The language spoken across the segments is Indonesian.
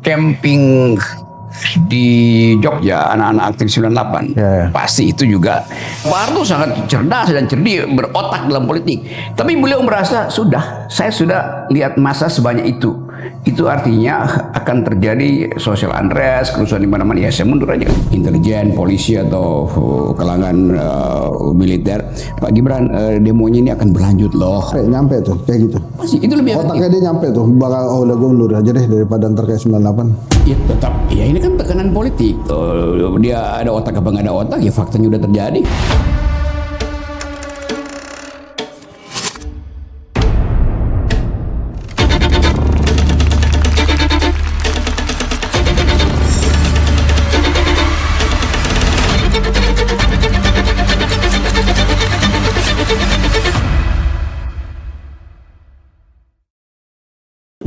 camping di Jogja, anak-anak aktif 98. Pasti itu juga Pak Harto sangat cerdas dan cerdik, berotak dalam politik. Tapi beliau merasa saya sudah lihat masa sebanyak itu. Itu artinya akan terjadi social unrest, kerusuhan di mana-mana. Ya saya mundur aja. Intelijen, polisi atau kalangan militer. Pak Gibran, demonya ini akan berlanjut loh. Nyampe tuh kayak gitu. Pasti itu lebih otaknya dia nyampe tuh. Bakal udah gue mundur aja deh daripada ntar kayak 98. Ya tetap, ya ini kan tekanan politik. Dia ada otak apa nggak ada otak, ya faktanya udah terjadi.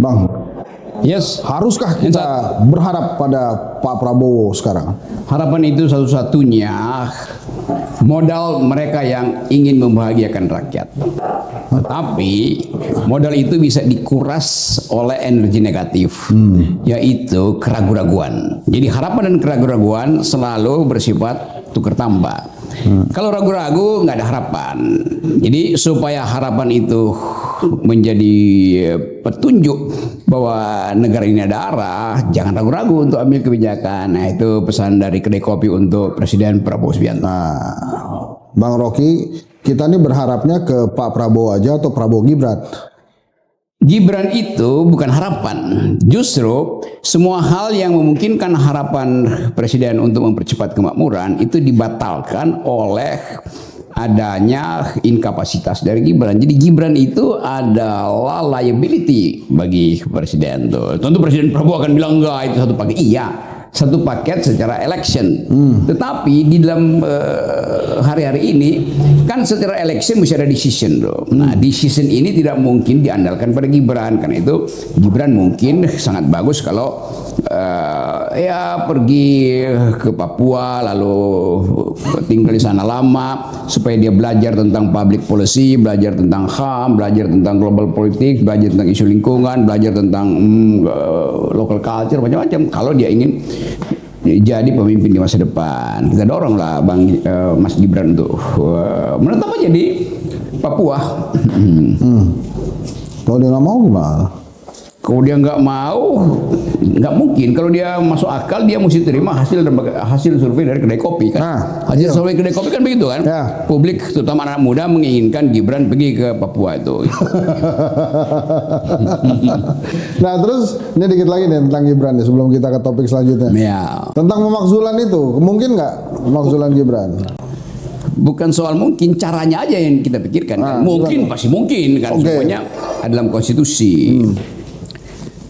Bang, Yes, haruskah kita berharap pada Pak Prabowo sekarang? harapan itu satu-satunya modal mereka yang ingin membahagiakan rakyat. Tetapi modal itu bisa dikuras oleh energi negatif, yaitu keraguan-raguan. Jadi harapan dan keraguan-raguan selalu bersifat tukar tambah. Kalau ragu-ragu nggak ada harapan. Jadi supaya harapan itu menjadi petunjuk bahwa negara ini ada arah, jangan ragu-ragu untuk ambil kebijakan. Nah itu pesan dari kedai kopi untuk Presiden Prabowo Subianto. Nah, Bang Rocky, kita nih berharapnya ke Pak Prabowo aja atau Prabowo Gibran? Gibran itu bukan harapan. Justru semua hal yang memungkinkan harapan Presiden untuk mempercepat kemakmuran itu dibatalkan oleh adanya inkapasitas dari Gibran. Jadi Gibran itu adalah liability bagi Presiden. Tentu Presiden Prabowo akan bilang enggak, itu satu paket. Iya, satu paket secara election. Tetapi di dalam hari-hari ini kan secara election mesti ada decision loh. Nah decision ini tidak mungkin diandalkan pada Gibran. Karena itu Gibran mungkin sangat bagus kalau ya pergi ke Papua lalu tinggal di sana lama supaya dia belajar tentang public policy, belajar tentang HAM, belajar tentang global politik, belajar tentang isu lingkungan, belajar tentang local culture, macam-macam. Kalau dia ingin jadi pemimpin di masa depan, kita dorong lah Mas Gibran untuk menetap aja di Papua. Kalau dia nggak mau gimana? Kalau dia nggak mau, nggak mungkin. Kalau dia masuk akal, dia mesti terima hasil survei dari kedai kopi kan. Hasil survei kedai kopi kan begitu kan. Publik, terutama anak muda, menginginkan Gibran pergi ke Papua itu. Nah terus ini dikit lagi nih tentang Gibran nih sebelum kita ke topik selanjutnya. Tentang pemakzulan itu, mungkin nggak pemakzulan Gibran? Bukan soal mungkin, caranya aja yang kita pikirkan. Kan? Mungkin, pasti mungkin kan. Semuanya dalam konstitusi.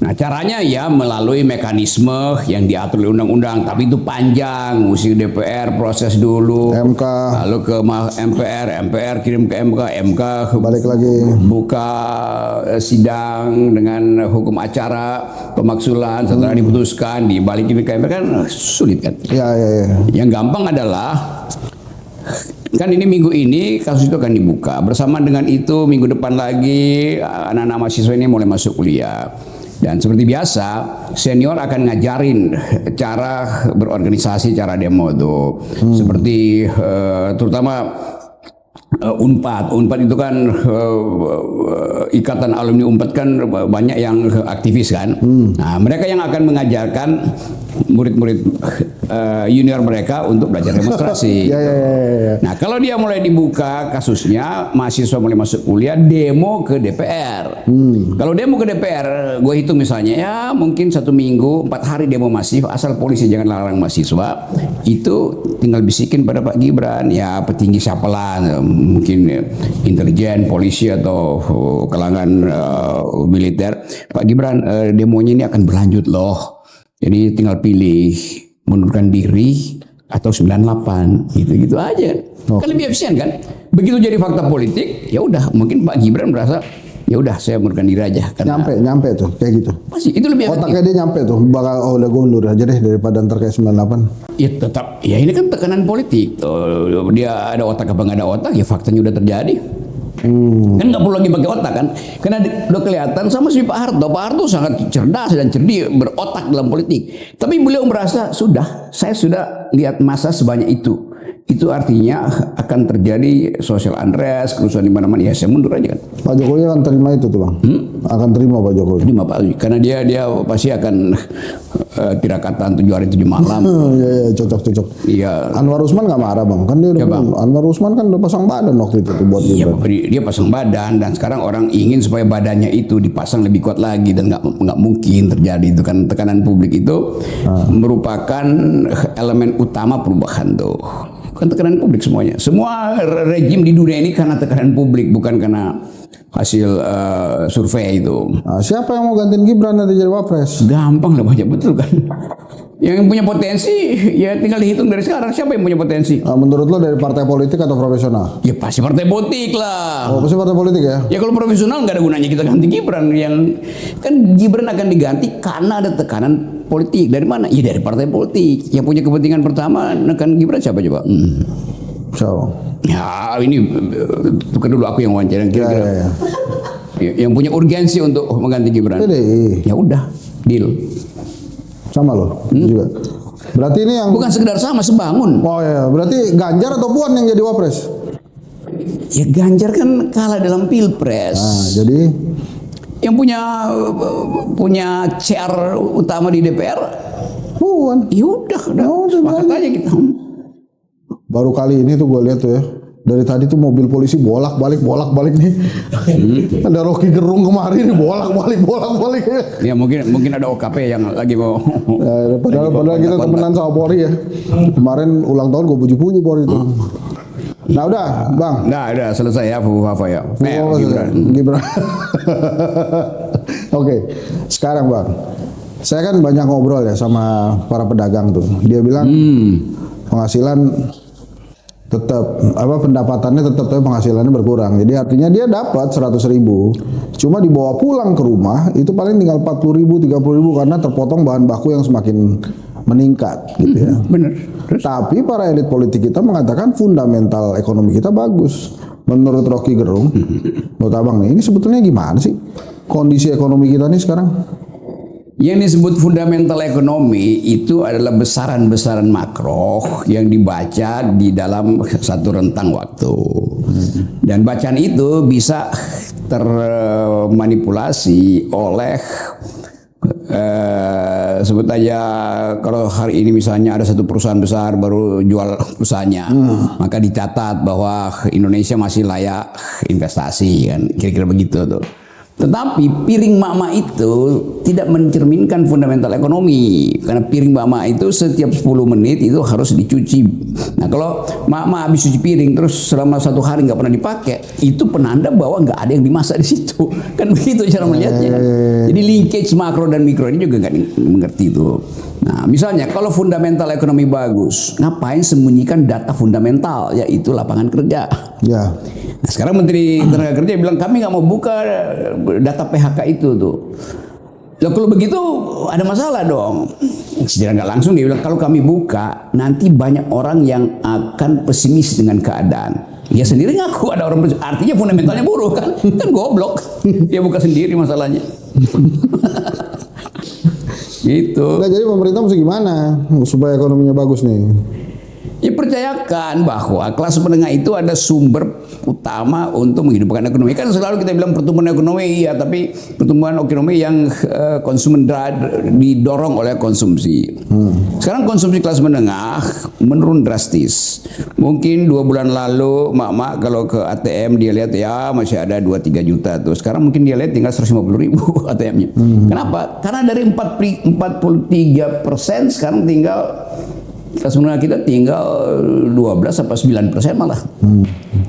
Nah caranya ya melalui mekanisme yang diatur oleh undang-undang, tapi itu panjang, mesti DPR proses dulu, MK, lalu ke MPR kirim ke MK balik lagi buka sidang dengan hukum acara pemaksulan, setelah diputuskan dibalikin ke MPR, kan sulit kan. Yang gampang adalah kan ini minggu ini kasus itu akan dibuka, bersama dengan itu minggu depan lagi anak-anak mahasiswa ini mulai masuk kuliah. Dan seperti biasa, senior akan ngajarin cara berorganisasi, cara demo itu. Seperti terutama Unpad itu kan ikatan alumni Unpad kan banyak yang aktivis kan. Nah, mereka yang akan mengajarkan murid-murid junior mereka untuk belajar demonstrasi. Nah, kalau dia mulai dibuka kasusnya, mahasiswa mulai masuk kuliah, demo ke DPR. Kalau demo ke DPR, gue hitung misalnya ya mungkin 1 minggu 4 hari demo masif, asal polisi jangan larang mahasiswa, itu tinggal bisikin pada Pak Gibran, ya petinggi siapa lah, mungkin intelijen, polisi atau kalangan militer, Pak Gibran demonya ini akan berlanjut loh. Jadi tinggal pilih mundurkan diri atau 98, gitu aja. Kan lebih efisien kan? Begitu jadi fakta politik, ya udah mungkin Pak Gibran merasa ya udah saya mundurkan diri aja. Nyampe tuh kayak gitu. Pasti itu lebih efektif. Otaknya dia nyampe tuh, bakal udah gue mundur aja deh daripada ntar kayak 98. Ya tetap, ya ini kan tekanan politik. Dia ada otak apa nggak ada otak, ya faktanya udah terjadi. Kan nggak perlu lagi pakai otak kan, karena udah kelihatan sama si Pak Harto. Pak Harto sangat cerdas dan cerdik, berotak dalam politik. Tapi beliau merasa saya sudah lihat masa sebanyak itu. Itu artinya akan terjadi social unrest, kerusuhan di mana-mana. Ya saya mundur aja kan. Pak Jokowi akan terima itu tuh bang. Akan terima Pak Jokowi. Terima Pak, karena dia pasti akan tirakatan 7 hari 7 malam. Iya cocok. Iya. Anwar Usman nggak marah bang, kan dia udah Anwar Usman kan udah pasang badan waktu itu tuh buat Gibran. Dia pasang badan dan sekarang orang ingin supaya badannya itu dipasang lebih kuat lagi dan nggak mungkin terjadi itu kan. Tekanan publik itu merupakan elemen utama perubahan tuh. Kan tekanan publik semuanya. Semua rejim di dunia ini karena tekanan publik, bukan karena hasil survei itu. Nah, siapa yang mau gantiin Gibran nanti jadi wapres? Gampang lah, banyak betul kan. Yang punya potensi ya tinggal dihitung dari sekarang, siapa yang punya potensi. Nah, menurut lo dari partai politik atau profesional? Ya pasti partai politik lah. Oh, pasti partai politik ya? Ya kalau profesional nggak ada gunanya kita ganti Gibran. Yang kan Gibran akan diganti karena ada tekanan politik. Dari mana? Ya dari partai politik. Yang punya kepentingan pertama nekan Gibran siapa coba? So. Ya ini bukan dulu aku yang wawancara kira-kira. Yang punya urgensi untuk mengganti Gibran. PDI. Ya udah, deal. Sama loh juga. Berarti ini yang bukan sekedar sama, sebangun. Oh ya, berarti Ganjar atau Puan yang jadi wapres? Ya Ganjar kan kalah dalam pilpres. Nah, jadi yang punya chair utama di DPR Puan. Ya udah sepakat aja kita. Baru kali ini tuh gue lihat tuh ya. Dari tadi tuh mobil polisi bolak-balik nih. Ada Rocky Gerung kemarin bolak-balik. Ya mungkin ada OKP yang lagi mau. Ya, padahal kita temenan sama Polri ya. Kemarin ulang tahun gue puji-puji Polri itu. Nah udah bang. Nah udah selesai ya Fufa ya. Gibran. Oke, sekarang bang. Saya kan banyak ngobrol ya sama para pedagang tuh. Dia bilang penghasilan tetap pendapatannya tetap tapi penghasilannya berkurang. Jadi artinya dia dapat 100.000, cuma dibawa pulang ke rumah itu paling tinggal 40.000, 30.000 karena terpotong bahan baku yang semakin meningkat gitu ya. Benar. Tapi para elit politik kita mengatakan fundamental ekonomi kita bagus. Menurut Rocky Gerung, menurut abang nih, ini sebetulnya gimana sih kondisi ekonomi kita nih sekarang? Yang disebut fundamental ekonomi itu adalah besaran-besaran makro yang dibaca di dalam satu rentang waktu. Dan bacaan itu bisa termanipulasi oleh sebut aja kalau hari ini misalnya ada satu perusahaan besar baru jual perusahaannya, maka dicatat bahwa Indonesia masih layak investasi kan, kira-kira begitu tuh. Tetapi piring mama itu tidak mencerminkan fundamental ekonomi, karena piring mama itu setiap 10 menit itu harus dicuci. Nah kalau mama habis cuci piring terus selama 1 hari nggak pernah dipakai, itu penanda bahwa nggak ada yang dimasak di situ. Kan begitu cara melihatnya. Jadi linkage makro dan mikro ini juga nggak mengerti itu. Nah misalnya kalau fundamental ekonomi bagus, ngapain sembunyikan data fundamental, yaitu lapangan kerja. Ya. Nah sekarang Menteri Tenaga Kerja bilang kami nggak mau buka data PHK itu tuh. Loh, kalau begitu ada masalah dong. Secara nggak langsung dia bilang kalau kami buka nanti banyak orang yang akan pesimis dengan keadaan. Dia sendiri ngaku ada orang artinya fundamentalnya buruk kan? Kan goblok. Dia buka sendiri masalahnya. Gitu. Nah, jadi pemerintah mesti gimana supaya ekonominya bagus nih? Ya percayakan bahwa kelas menengah itu ada sumber utama untuk menghidupkan ekonomi. Kan selalu kita bilang pertumbuhan ekonomi ya, tapi pertumbuhan ekonomi yang konsumen didorong oleh konsumsi. Sekarang konsumsi kelas menengah menurun drastis. Mungkin 2 bulan lalu mak kalau ke ATM dia lihat ya masih ada 2-3 juta tuh. Sekarang mungkin dia lihat tinggal 150.000 ATM-nya. Kenapa? Karena dari 43% sekarang tinggal kelas menengah kita tinggal 12 sampai 9% malah.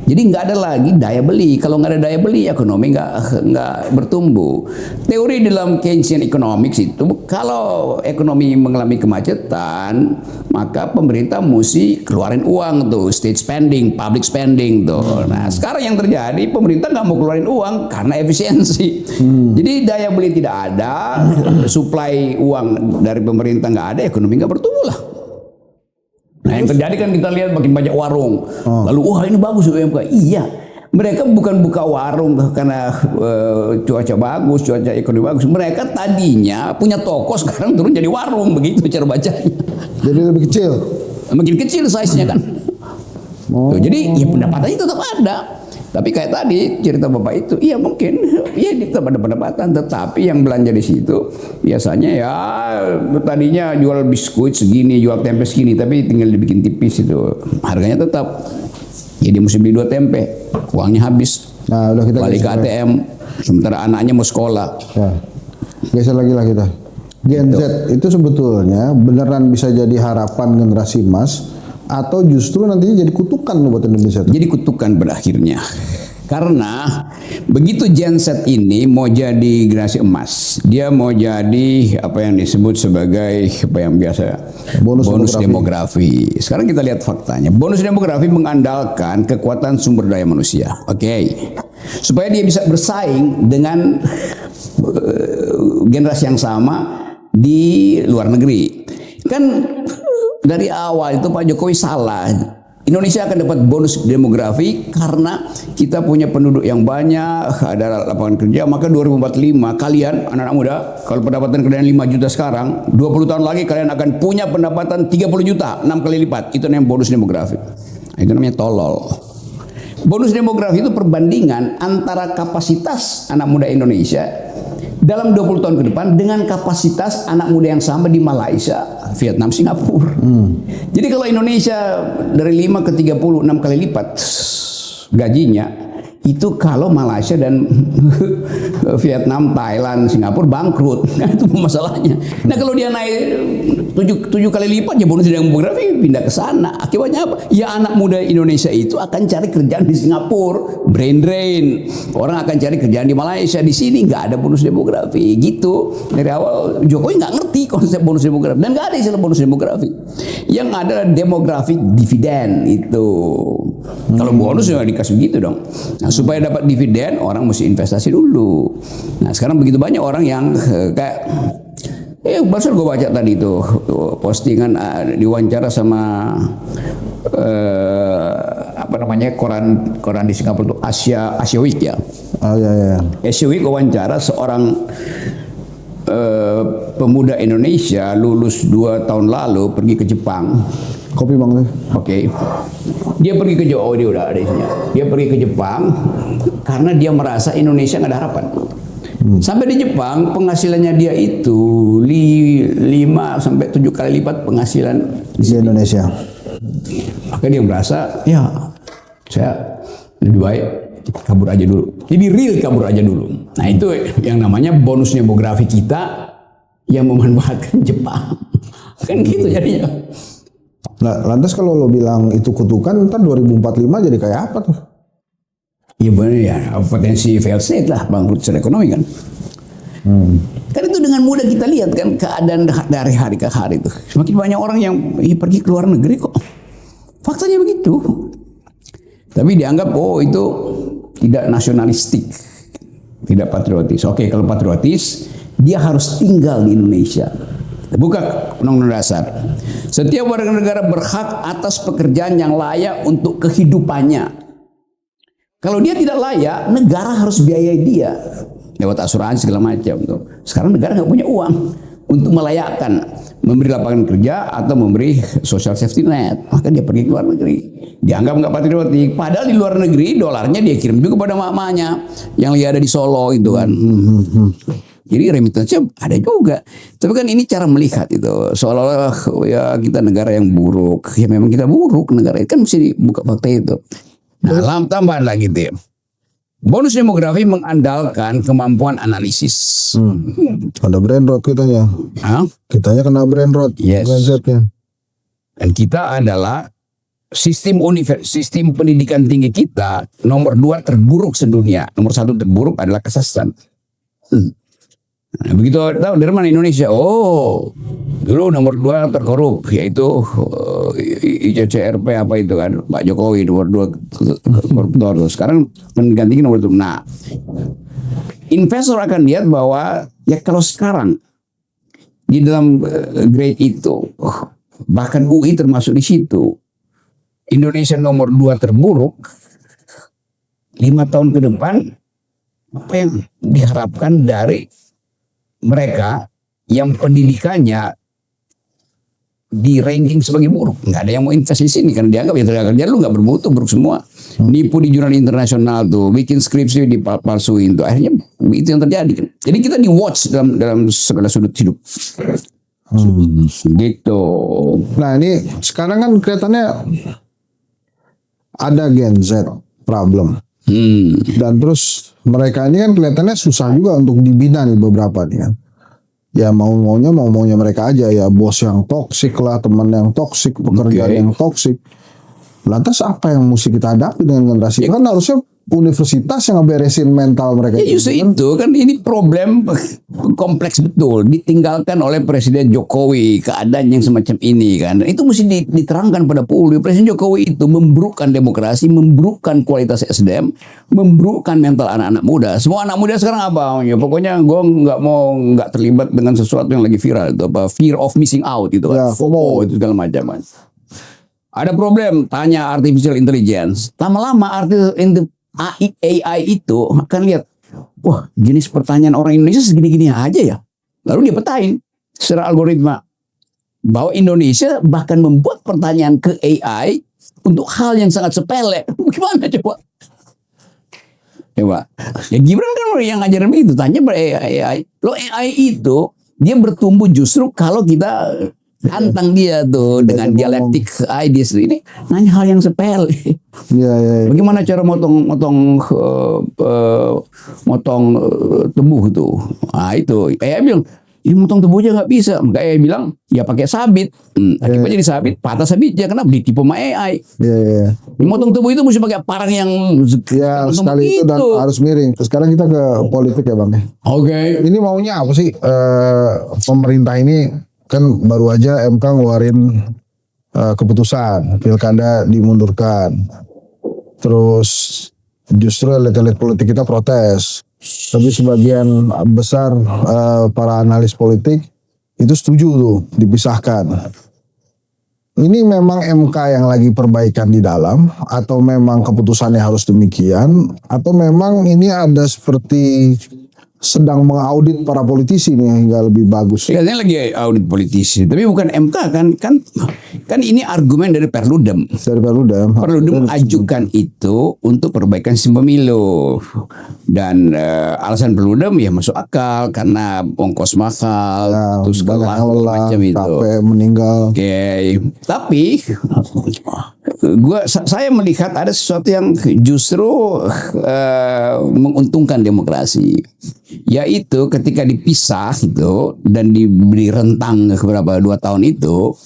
Jadi nggak ada lagi daya beli. Kalau nggak ada daya beli, ekonomi nggak bertumbuh. Teori dalam Keynesian Economics itu, kalau ekonomi mengalami kemacetan, maka pemerintah mesti keluarin uang tuh, state spending, public spending tuh. Nah sekarang yang terjadi, pemerintah nggak mau keluarin uang karena efisiensi. Jadi daya beli tidak ada, supply uang dari pemerintah nggak ada, ekonomi nggak bertumbuh lah. Nah yang terjadi kan kita lihat makin banyak warung. Lalu wah ini bagus UMKM. Iya, Mereka bukan buka warung karena cuaca bagus, cuaca ekonomi bagus. Mereka tadinya punya toko, sekarang turun jadi warung, begitu cara bacanya. Jadi lebih kecil. Makin kecil size-nya kan. Oh. Tuh, jadi ya pendapatannya tetap ada. Tapi kayak tadi cerita Bapak itu, iya mungkin, iya tetap ada pendapatan. Tetapi yang belanja di situ biasanya ya tadinya jual biskuit segini, jual tempe segini, tapi tinggal dibikin tipis itu. Harganya tetap. Ya dia mesti beli 2 tempe, uangnya habis. Nah, udah kita balik ke geser. ATM, sementara anaknya mau sekolah. Ya. Geser lagi lah kita. Gen Z itu sebetulnya beneran bisa jadi harapan generasi emas atau justru nantinya jadi kutukan loh buat Indonesia tuh? Jadi kutukan berakhirnya. Karena begitu Gen Z ini mau jadi generasi emas, dia mau jadi apa yang disebut sebagai apa yang biasa bonus demografi. Sekarang kita lihat faktanya. Bonus demografi mengandalkan kekuatan sumber daya manusia. Oke. Supaya dia bisa bersaing dengan generasi yang sama di luar negeri. Kan dari awal itu Pak Jokowi salah. Indonesia akan dapat bonus demografi karena kita punya penduduk yang banyak, ada lapangan kerja, maka 2045 kalian anak-anak muda, kalau pendapatan kalian 5 juta sekarang, 20 tahun lagi kalian akan punya pendapatan 30 juta, 6 kali lipat. Itu namanya bonus demografi. Itu namanya tolol. Bonus demografi itu perbandingan antara kapasitas anak muda Indonesia dalam 20 tahun ke depan dengan kapasitas anak muda yang sama di Malaysia, Vietnam, Singapura. Jadi kalau Indonesia dari 5 ke 30, 6 kali lipat gajinya, itu kalau Malaysia dan Vietnam, Thailand, Singapura bangkrut. Nah, itu masalahnya. Nah, kalau dia naik 7 kali lipat, ya bonus demografi pindah ke sana. Akibatnya apa? Ya anak muda Indonesia itu akan cari kerjaan di Singapura, brain drain. Orang akan cari kerjaan di Malaysia. Di sini nggak ada bonus demografi. Gitu. Dari awal Jokowi nggak ngerti konsep bonus demografi, dan nggak ada istilah bonus demografi. Yang ada demographic dividend itu. Kalau bonus ya dikasih gitu dong. Nah, supaya dapat dividen orang mesti investasi dulu. Nah, sekarang begitu banyak orang yang kayak barusan gue baca tadi tuh postingan diwawancara sama apa namanya koran di Singapura tuh Asia Week ya. Oh ya. Asia Week wawancara seorang pemuda Indonesia lulus 2 tahun lalu pergi ke Jepang. Kopi bang tuh. Oke. Dia pergi ke Jepang, dia udah ada isinya. Dia pergi ke Jepang karena dia merasa Indonesia nggak ada harapan. Sampai di Jepang penghasilannya dia itu 5 sampai 7 kali lipat penghasilan Di Indonesia. Maka dia merasa ya saya lebih baik kabur aja dulu. Jadi real kabur aja dulu. Nah itu yang namanya bonus demografi kita yang memanfaatkan Jepang. Kan gitu jadinya. Nah, lantas kalau lo bilang itu kutukan, ntar 2045 jadi kayak apa tuh? Iya benar ya, potensi fail state lah, bangkrut secara ekonomi kan. Kan itu dengan mudah kita lihat kan keadaan dari hari ke hari itu. Semakin banyak orang yang pergi ke luar negeri kok. Faktanya begitu. Tapi dianggap itu tidak nasionalistik, tidak patriotis. Oke, kalau patriotis dia harus tinggal di Indonesia. Buka Undang-Undang Dasar. Setiap warga negara berhak atas pekerjaan yang layak untuk kehidupannya. Kalau dia tidak layak, negara harus biayai dia lewat asuransi segala macam. Sekarang negara nggak punya uang untuk melayakkan, memberi lapangan kerja atau memberi social safety net. Maka dia pergi ke luar negeri. Dianggap nggak patriotik. Padahal di luar negeri dolarnya dia kirim juga pada mamanya yang ada di Solo itu kan. Jadi remittance ada juga. Tapi kan ini cara melihat itu. Seolah-olah ya kita negara yang buruk. Ya memang kita buruk negara itu kan mesti dibuka fakta itu. Nah, tambahan lagi Tim. Bonus demografi mengandalkan kemampuan analisis. Ada brain rot kitanya. Kitanya kena brain rot. Yes. Mindsetnya. Dan kita adalah sistem pendidikan tinggi kita nomor 2 terburuk sedunia. Nomor 1 terburuk adalah Kazakhstan. Nah, begitu tahu dari mana Indonesia? Oh, dulu nomor 2 terkorup, yaitu ICCRP apa itu kan, Pak Jokowi nomor 2 koruptor. Sekarang menggantikan nomor 1. Nah, investor akan lihat bahwa ya kalau sekarang di dalam grade itu, bahkan UI termasuk di situ, Indonesia nomor 2 terburuk. 5 tahun ke depan apa yang diharapkan dari mereka yang pendidikannya di ranking sebagai buruk? Nggak ada yang mau investasi di sini karena dianggap ya tenaga kerja lu nggak bermutu, buruk semua. Nipu di jurnal internasional tuh, bikin skripsi dipalsuin tuh, akhirnya itu yang terjadi. Jadi kita di watch dalam segala sudut hidup. Gitu. Nah ini sekarang kan kelihatannya ada Gen Z problem. Dan terus mereka ini kan kelihatannya susah juga untuk dibina nih beberapa nih kan. Ya mau-maunya mereka aja ya, bos yang toksik lah, teman yang toksik, pekerjaan yang toksik. Lantas apa yang mesti kita hadapi dengan generasi itu? Kan harusnya universitas yang ngeberesin mental mereka. Ya justru itu kan ini problem kompleks betul, ditinggalkan oleh Presiden Jokowi keadaan yang semacam ini kan. Itu mesti diterangkan pada publik. Presiden Jokowi itu memburukkan demokrasi, memburukkan kualitas SDM, memburukkan mental anak-anak muda. Semua anak muda sekarang apa? Ya, pokoknya gue nggak terlibat dengan sesuatu yang lagi viral itu apa, fear of missing out itu kan, FOMO itu segala macam. Ada problem, tanya artificial intelligence. Lama-lama AI itu akan lihat, wah jenis pertanyaan orang Indonesia segini-gini aja ya. Lalu dia petain secara algoritma bahwa Indonesia bahkan membuat pertanyaan ke AI untuk hal yang sangat sepele. Gimana coba? Ya Gibran kan yang ngajarin begitu, tanya pada AI. Lo AI itu dia bertumbuh justru kalau kita tantang dia tuh dengan dialektik ideas ini, nanya hal yang sepele. Ya. Bagaimana cara motong tebu tuh? Nah itu, kayak bilang ini motong tebunya nggak bisa. Kayak bilang ya pakai sabit. Akibatnya jadi sabit, patah sabitnya. Kenapa ditipu sama AI? Iya. Motong tebu itu mesti pakai parang yang sekali itu dan harus miring. Sekarang kita ke politik ya Bang. Oke. Ini maunya apa sih pemerintah ini? Kan baru aja MK ngeluarin keputusan pilkada dimundurkan. Terus justru elit-elit politik kita protes. Tapi sebagian besar para analis politik itu setuju tuh dipisahkan. Ini memang MK yang lagi perbaikan di dalam, atau memang keputusannya harus demikian, atau memang ini ada seperti sedang mengaudit para politisi nih hingga lebih bagus. Katanya lagi audit politisi, tapi bukan MK kan ini argumen dari Perludem. Perludem ajukan itu untuk perbaikan sistem pemilu, dan alasan Perludem ya masuk akal karena ongkos mahal, terus lelah macam itu, capek, meninggal. Oke. Tapi saya melihat ada sesuatu yang justru menguntungkan demokrasi, yaitu ketika dipisah itu dan diberi rentang beberapa 2 tahun itu,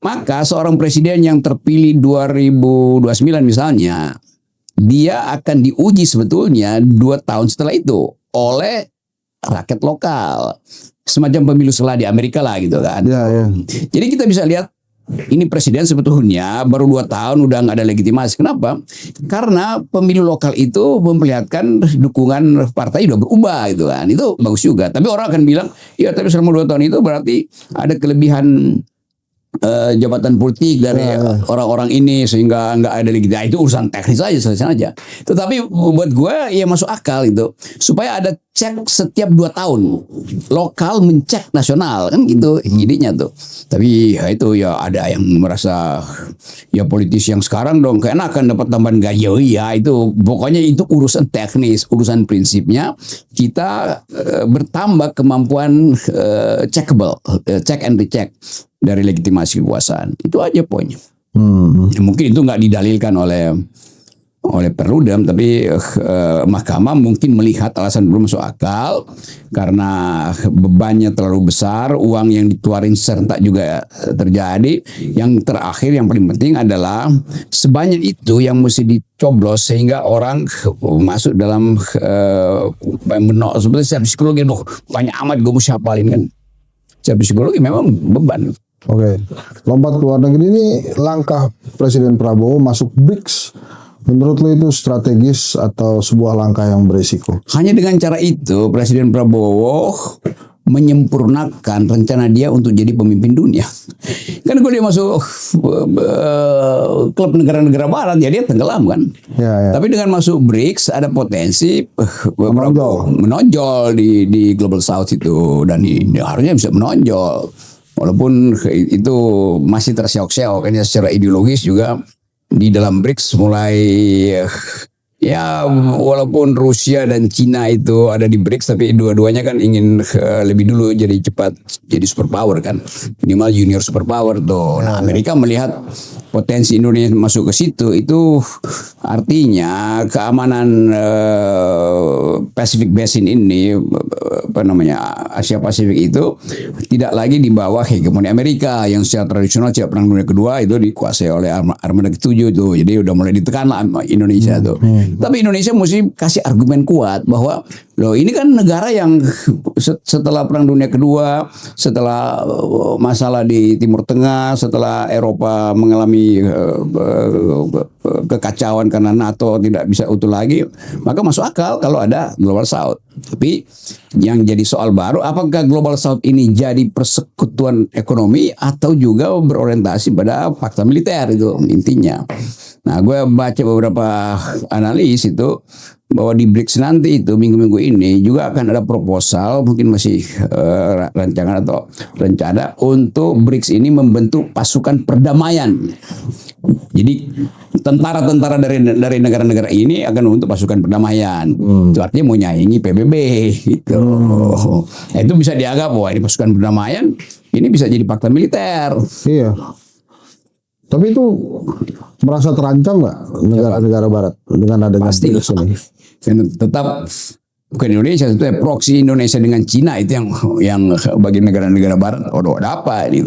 maka seorang presiden yang terpilih 2029 misalnya, dia akan diuji sebetulnya 2 tahun setelah itu oleh rakyat lokal, semacam pemilu selah di Amerika lah gitu kan. Ya. Jadi kita bisa lihat ini presiden sebetulnya baru 2 tahun udah nggak ada legitimasi. Kenapa? Karena pemilu lokal itu memperlihatkan dukungan partai udah berubah gitu kan. Itu bagus juga. Tapi orang akan bilang, ya tapi selama 2 tahun itu berarti ada kelebihan jabatan politik dari orang-orang ini sehingga nggak ada legitimasi. Itu urusan teknis aja, selesai aja. Tetapi buat gue ya masuk akal itu, supaya ada cek setiap 2 tahun lokal mencek nasional kan gitu idenya tuh. Tapi ya itu ya ada yang merasa ya politisi yang sekarang dong keenakan dapat tambahan gaya. Ya itu pokoknya itu urusan teknis, urusan prinsipnya kita bertambah kemampuan checkable, check and recheck dari legitimasi kekuasaan. Itu aja poinnya. Mungkin itu nggak didalilkan oleh Perludem, tapi mahkamah mungkin melihat alasan belum masuk akal karena bebannya terlalu besar, uang yang dikeluarin serentak juga terjadi. Yang terakhir yang paling penting adalah sebanyak itu yang mesti dicoblos sehingga orang masuk dalam benok seperti secara psikologi. Banyak amat gue mesti hafalin kan. Secara psikologi memang beban. Oke. Lompat ke luar negeri ini langkah Presiden Prabowo masuk BRICS. Menurut lo itu strategis atau sebuah langkah yang berisiko? Hanya dengan cara itu Presiden Prabowo menyempurnakan rencana dia untuk jadi pemimpin dunia. Kan kalau dia masuk klub negara-negara barat ya dia tenggelam kan. Ya, ya. Tapi dengan masuk BRICS ada potensi menonjol di Global South itu, dan harusnya bisa menonjol. Walaupun itu masih terseok-seok kan ya, secara ideologis juga di dalam BRICS mulai ya, walaupun Rusia dan Cina itu ada di BRICS, tapi dua-duanya kan ingin lebih dulu jadi cepat jadi superpower kan, minimal junior superpower tuh. Nah, Amerika melihat potensi Indonesia masuk ke situ, itu artinya keamanan Pacific Basin ini, apa namanya, Asia Pasifik itu tidak lagi di bawah hegemoni Amerika yang secara tradisional sejak Perang Dunia Kedua itu dikuasai oleh Armada ke-7 tuh. Jadi udah mulai ditekan lah Indonesia tuh. Tapi Indonesia mesti kasih argumen kuat bahwa loh, ini kan negara yang setelah Perang Dunia Kedua, setelah masalah di Timur Tengah, setelah Eropa mengalami kekacauan karena NATO tidak bisa utuh lagi, maka masuk akal kalau ada Global South. Tapi yang jadi soal baru, apakah Global South ini jadi persekutuan ekonomi atau juga berorientasi pada fakta militer, itu intinya. Nah, gue baca beberapa analis itu bahwa di BRICS nanti itu minggu-minggu ini juga akan ada proposal, mungkin masih rancangan atau rencana untuk BRICS ini membentuk pasukan perdamaian. Jadi tentara-tentara dari negara-negara ini akan membentuk pasukan perdamaian. Itu artinya mau nyaingi PBB gitu. Nah, itu bisa dianggap bahwa ini pasukan perdamaian, ini bisa jadi fakta militer. Iya. Tapi itu merasa terancam nggak negara-negara Barat dengan adanya BRICS ini? Dan tetap bukan Indonesia, sebetulnya proksi Indonesia dengan Cina itu yang bagi negara-negara Barat, ada apa ini?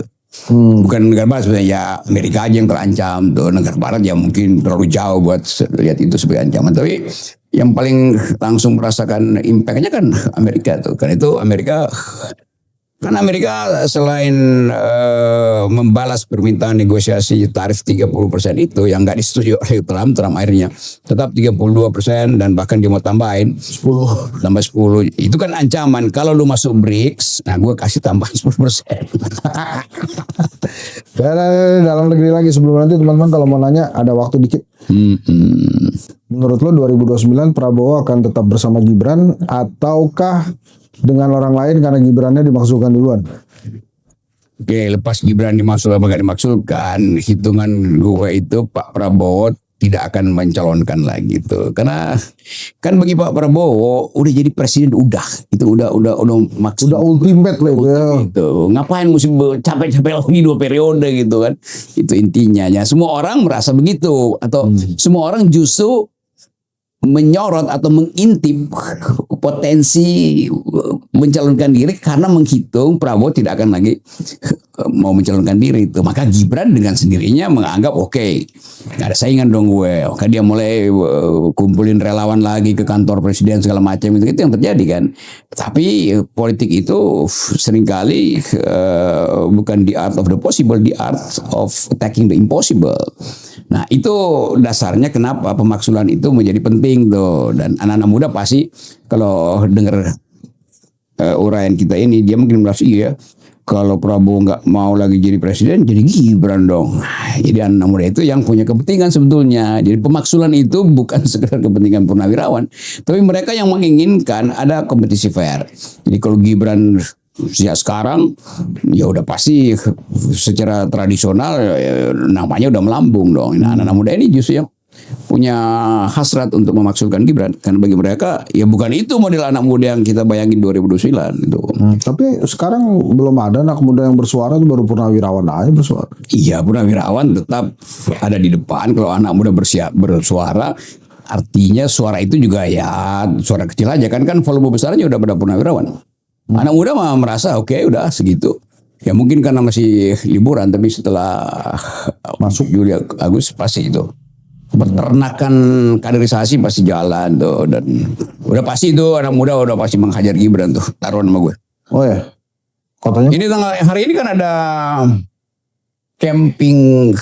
Bukan negara Barat sebenarnya, ya Amerika aja yang terancam tuh. Negara Barat ya mungkin terlalu jauh buat lihat itu sebagai ancaman. Tapi yang paling langsung merasakan impactnya kan Amerika tuh. Karena itu Amerika selain membalas permintaan negosiasi tarif 30% itu yang nggak disetujui oleh Trump akhirnya tetap 32%, dan bahkan dia mau tambahin 10 tambah 10. Itu kan ancaman, kalau lu masuk BRICS, nah gue kasih tambahan 10%. Dalam negeri lagi, sebelum nanti teman-teman kalau mau nanya ada waktu dikit. Menurut lo 2029 Prabowo akan tetap bersama Gibran ataukah dengan orang lain karena Gibrannya dimaksudkan duluan? Oke, lepas Gibran dimaksud apa nggak dimaksudkan, hitungan gue itu Pak Prabowo tidak akan mencalonkan lagi tuh. Karena kan bagi Pak Prabowo udah jadi presiden, udah maksud Udah ultimate lah itu ya. Gitu. Ngapain mesti capek-capek lagi 2 periode gitu kan. Itu intinya ya. Semua orang merasa begitu, atau semua orang justru menyorot atau mengintip potensi mencalonkan diri karena menghitung Prabowo tidak akan lagi mau mencalonkan diri itu. Maka Gibran dengan sendirinya menganggap oke, nggak ada saingan dong gue. Maka dia mulai kumpulin relawan lagi ke kantor presiden segala macam, itu yang terjadi kan. Tapi politik itu seringkali bukan the art of the possible, the art of attacking the impossible. Nah, itu dasarnya kenapa pemaksulan itu menjadi penting tuh. Dan anak-anak muda pasti kalau dengar uraian kita ini, dia mungkin merasa iya, kalau Prabowo nggak mau lagi jadi presiden, jadi Gibran dong. Jadi anak muda itu yang punya kepentingan sebetulnya. Jadi pemaksulan itu bukan sekedar kepentingan purnawirawan, tapi mereka yang menginginkan ada kompetisi fair. Jadi kalau Gibran sejak sekarang ya udah pasti secara tradisional namanya udah melambung dong. Nah, anak muda ini justru yang punya hasrat untuk memaksulkan Gibran, karena bagi mereka ya bukan itu model anak muda yang kita bayangin 2029 itu. Tapi sekarang belum ada anak muda yang bersuara, itu baru purnawirawan aja bersuara. Iya, purnawirawan tetap ada di depan. Kalau anak muda bersuara, artinya suara itu juga ya suara kecil aja kan volume besarnya udah pada purnawirawan. Anak muda mah merasa oke, udah segitu. Ya mungkin karena masih liburan, tapi setelah masuk Juli Agustus pasti itu peternakan kaderisasi pasti jalan tuh, dan udah pasti itu anak muda udah pasti menghajar Gibran tuh, taruhan sama gue. Oh ya, katanya ini hari ini kan ada camping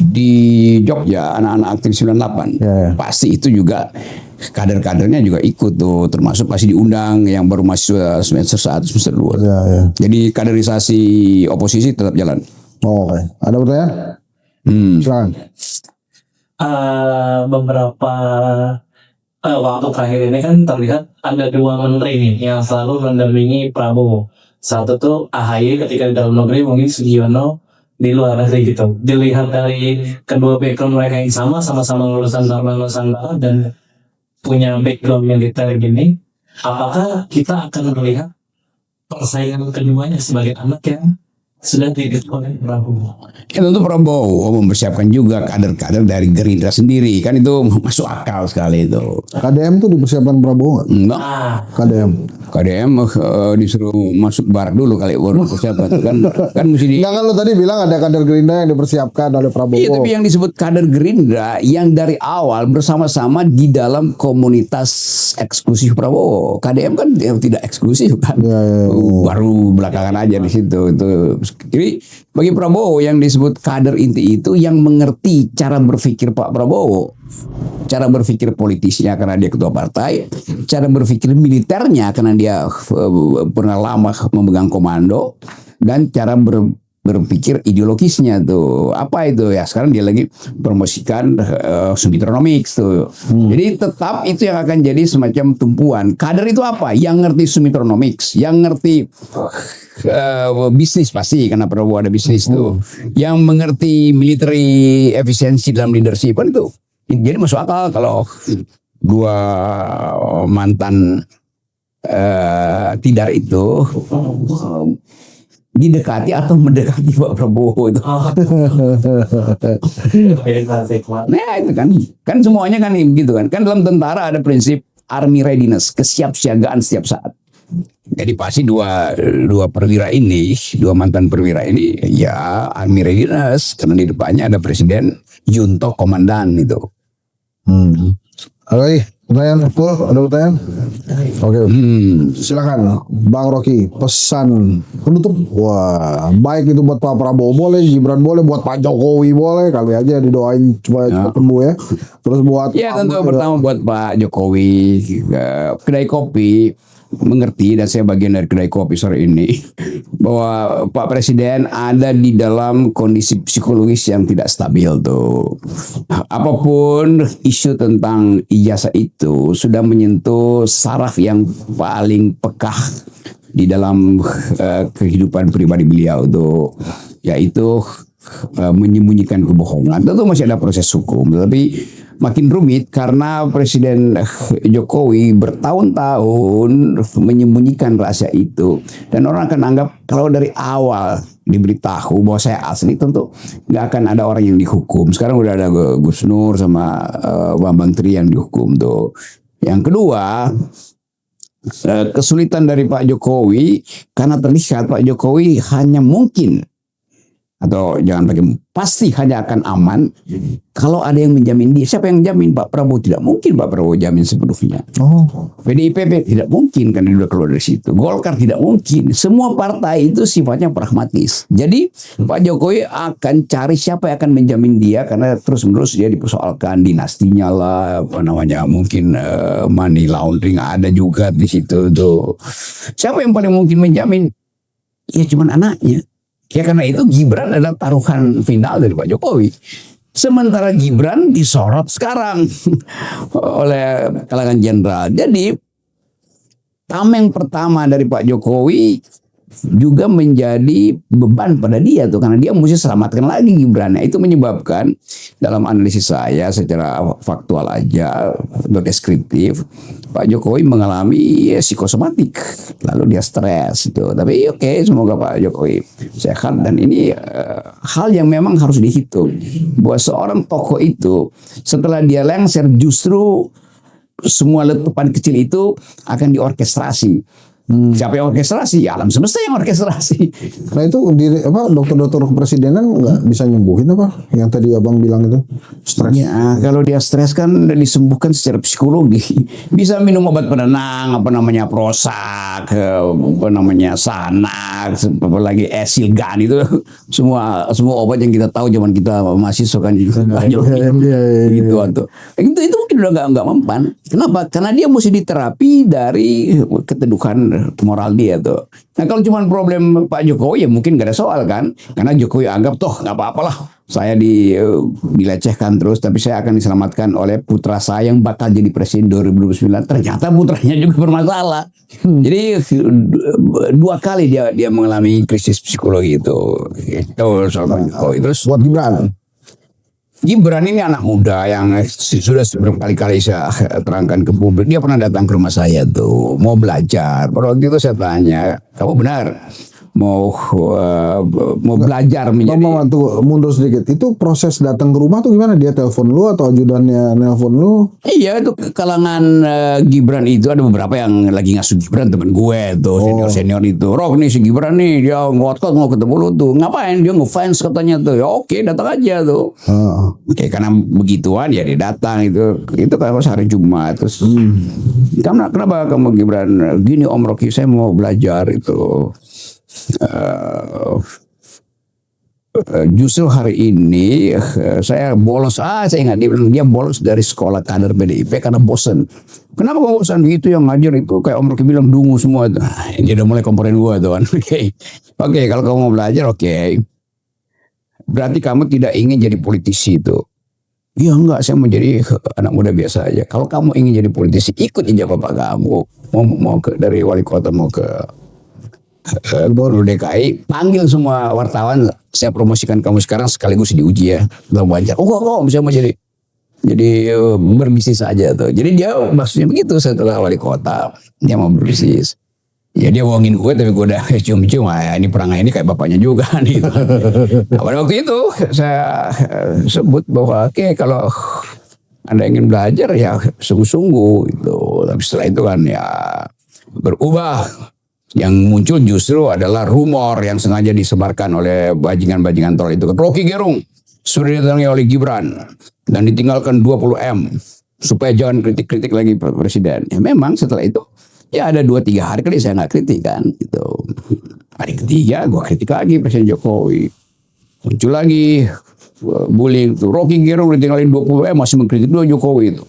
di Jogja, anak-anak aktif 98. Ya. Pasti itu juga kader-kadernya juga ikut tuh, termasuk pasti diundang yang baru mahasiswa semester 1, semester 2. Ya. Jadi kaderisasi oposisi tetap jalan. Oh, oke. Ada pertanyaan? Silakan. Beberapa waktu terakhir ini kan terlihat ada dua menteri nih yang selalu mendampingi Prabowo. Satu tuh AHY ketika di dalam negeri, mungkin Sugiono di luar negeri gitu. Dilihat dari kedua background mereka yang sama, sama-sama lulusan Nusantara dan punya background militer gini, apakah kita akan melihat persaingan keduanya sebagai anak yang sudah dididik oleh Prabowo? Ya tentu Prabowo mempersiapkan juga kader-kader dari Gerindra sendiri, kan itu masuk akal sekali itu. KDM tuh dipersiapkan Prabowo nggak? Enggak, KDM. KDM disuruh masuk bar dulu kali baru persiapan kan mesti di. Enggak, kan lo tadi bilang ada kader Gerindra yang dipersiapkan oleh Prabowo. Iya, tapi yang disebut kader Gerindra yang dari awal bersama-sama di dalam komunitas eksklusif Prabowo. KDM kan tidak eksklusif kan. Ya. Baru belakangan aja di situ itu. Jadi bagi Prabowo yang disebut kader inti itu yang mengerti cara berpikir Pak Prabowo, cara berpikir politisnya karena dia ketua partai, cara berpikir militernya karena dia pernah lama memegang komando, dan cara berpikir ideologisnya tuh apa itu ya, sekarang dia lagi promosikan Sumitronomics tuh. Jadi tetap itu yang akan jadi semacam tumpuan. Kader itu apa? Yang ngerti Sumitronomics, yang ngerti bisnis pasti karena Prabowo ada bisnis tuh, yang mengerti military efisiensi dalam leadership kan itu. Jadi masuk akal kalau dua mantan tidar itu didekati atau mendekati Pak Prabowo itu. Nah itu kan semuanya kan begitu kan. Kan dalam tentara ada prinsip army readiness, kesiapsiagaan setiap saat. Jadi pasti dua perwira ini, dua mantan perwira ini ya army readiness karena di depannya ada presiden, junto komandan itu. Oke, pertanyaan full, ada pertanyaan? Oke, silakan Bang Rocky, pesan penutup. Wah, baik itu buat Pak Prabowo boleh, Gibran boleh, buat Pak Jokowi boleh, kali aja didoain supaya cepat sembuh ya. Terus buat ya tentu pertama buat Pak Jokowi, kedai kopi mengerti, dan saya bagian dari kedai kopi sore ini, bahwa Pak Presiden ada di dalam kondisi psikologis yang tidak stabil tuh. Apapun isu tentang ijazah itu sudah menyentuh saraf yang paling pekah di dalam kehidupan pribadi beliau tuh, yaitu menyembunyikan kebohongan. Tentu masih ada proses hukum, tapi makin rumit karena Presiden Jokowi bertahun-tahun menyembunyikan rahasia itu, dan orang akan anggap kalau dari awal diberitahu bahwa saya asli, tentu nggak akan ada orang yang dihukum. Sekarang udah ada Gus Nur sama Bambang Tri yang dihukum tuh. Yang kedua, kesulitan dari Pak Jokowi karena terlihat Pak Jokowi hanya mungkin, atau jangan pakai pasti hanya akan aman kalau ada yang menjamin dia. Siapa yang jamin? Pak Prabowo. Tidak mungkin Pak Prabowo jamin sepenuhnya. PDIP tidak mungkin karena dia sudah keluar dari situ. Golkar tidak mungkin. Semua partai itu sifatnya pragmatis. Jadi Pak Jokowi akan cari siapa yang akan menjamin dia, karena terus-menerus dia dipersoalkan dinastinya lah, apa namanya, mungkin money laundering ada juga di situ tuh. Siapa yang paling mungkin menjamin? Ya cuman anaknya. Ya karena itu Gibran adalah taruhan final dari Pak Jokowi. Sementara Gibran disorot sekarang oleh kalangan jenderal. Jadi tameng pertama dari Pak Jokowi juga menjadi beban pada dia tuh, karena dia mesti selamatkan lagi Gibran. Itu menyebabkan dalam analisis saya secara faktual aja atau deskriptif, Pak Jokowi mengalami psikosomatik, lalu dia stres itu. Tapi oke, semoga Pak Jokowi sehat, dan ini hal yang memang harus dihitung bahwa seorang tokoh itu setelah dia lengser justru semua letupan kecil itu akan diorkestrasi. Siapa yang orkestrasi? Alam semesta yang orkestrasi. Nah itu dokter-dokter kepresidenan nggak bisa nyembuhin apa? Yang tadi abang bilang itu stres. Ya, kalau dia stres kan disembuhkan secara psikologi. Bisa minum obat penenang, apa namanya Prozac, apa namanya Xanax, apalagi Esilgan itu semua obat yang kita tahu zaman kita masih kan gitu atau itu mungkin udah nggak mempan. Kenapa? Karena dia mesti diterapi dari keteduhan moral dia tuh. Nah kalau cuma problem Pak Jokowi ya mungkin gak ada soal kan, karena Jokowi anggap toh nggak apa-apalah saya dilecehkan terus, tapi saya akan diselamatkan oleh putra saya yang bakal jadi presiden 2029. Ternyata putranya juga bermasalah. Jadi 2 kali dia mengalami krisis psikologi itu soal Pak Jokowi. Terus Buat Gibran ini anak muda yang sudah berkali-kali saya terangkan ke publik. Dia pernah datang ke rumah saya tuh, mau belajar. Pada waktu itu saya tanya, kamu benar mau belajar menjadi... Ngomong tuh mundur sedikit. Itu proses datang ke rumah tuh gimana? Dia telepon lu atau ajudannya nelpon lu? Iya, itu kalangan Gibran itu ada beberapa yang lagi ngasuh Gibran, temen gue tuh, senior itu. Rok nih si Gibran nih, dia ngotot mau ketemu lu tuh. Ngapain? Dia ngefans katanya tuh. Ya oke, datang aja tuh. Oke, karena begituan ya dia datang itu kan hari Jumat. Terus kenapa kamu Gibran? Gini Om Rocky, saya mau belajar itu. Justru hari ini saya bolos. Saya ingat dia bolos dari sekolah kader PDIP karena bosen. Kenapa kok bosan? Gitu yang ngajar itu kayak Om Rocky bilang dungu semua itu. Dia udah mulai komponen gua tuh kan. Oke, kalau kamu mau belajar oke. Berarti kamu tidak ingin jadi politisi itu. Ya enggak, saya mau jadi anak muda biasa aja. Kalau kamu ingin jadi politisi, ikut aja bapak kamu. Mau dari wali kota mau ke Gubernur DKI, panggil semua wartawan, saya promosikan kamu sekarang sekaligus diuji ya, belum wajar. Kok bisa mau jadi berbisnis aja tuh. Jadi dia maksudnya begitu, setelah wali kota dia mau berbisnis. Ya dia bohongin gue, tapi gue udah cium-cium, ini perangai ini kayak bapaknya juga nih. Nah, pada waktu itu saya sebut bahwa oke, kalau Anda ingin belajar ya sungguh-sungguh gitu. Tapi setelah itu kan ya berubah. Yang muncul justru adalah rumor yang sengaja disebarkan oleh bajingan-bajingan tol itu. Rocky Gerung sudah didatangi oleh Gibran dan ditinggalkan 20M supaya jangan kritik-kritik lagi presiden. Ya memang setelah itu ya ada 2-3 hari kali saya nggak kritik kan gitu. Hari ketiga gue kritik lagi Presiden Jokowi. Muncul lagi bullying tuh. Rocky Gerung ditinggalin 20M masih mengkritik dulu Jokowi itu.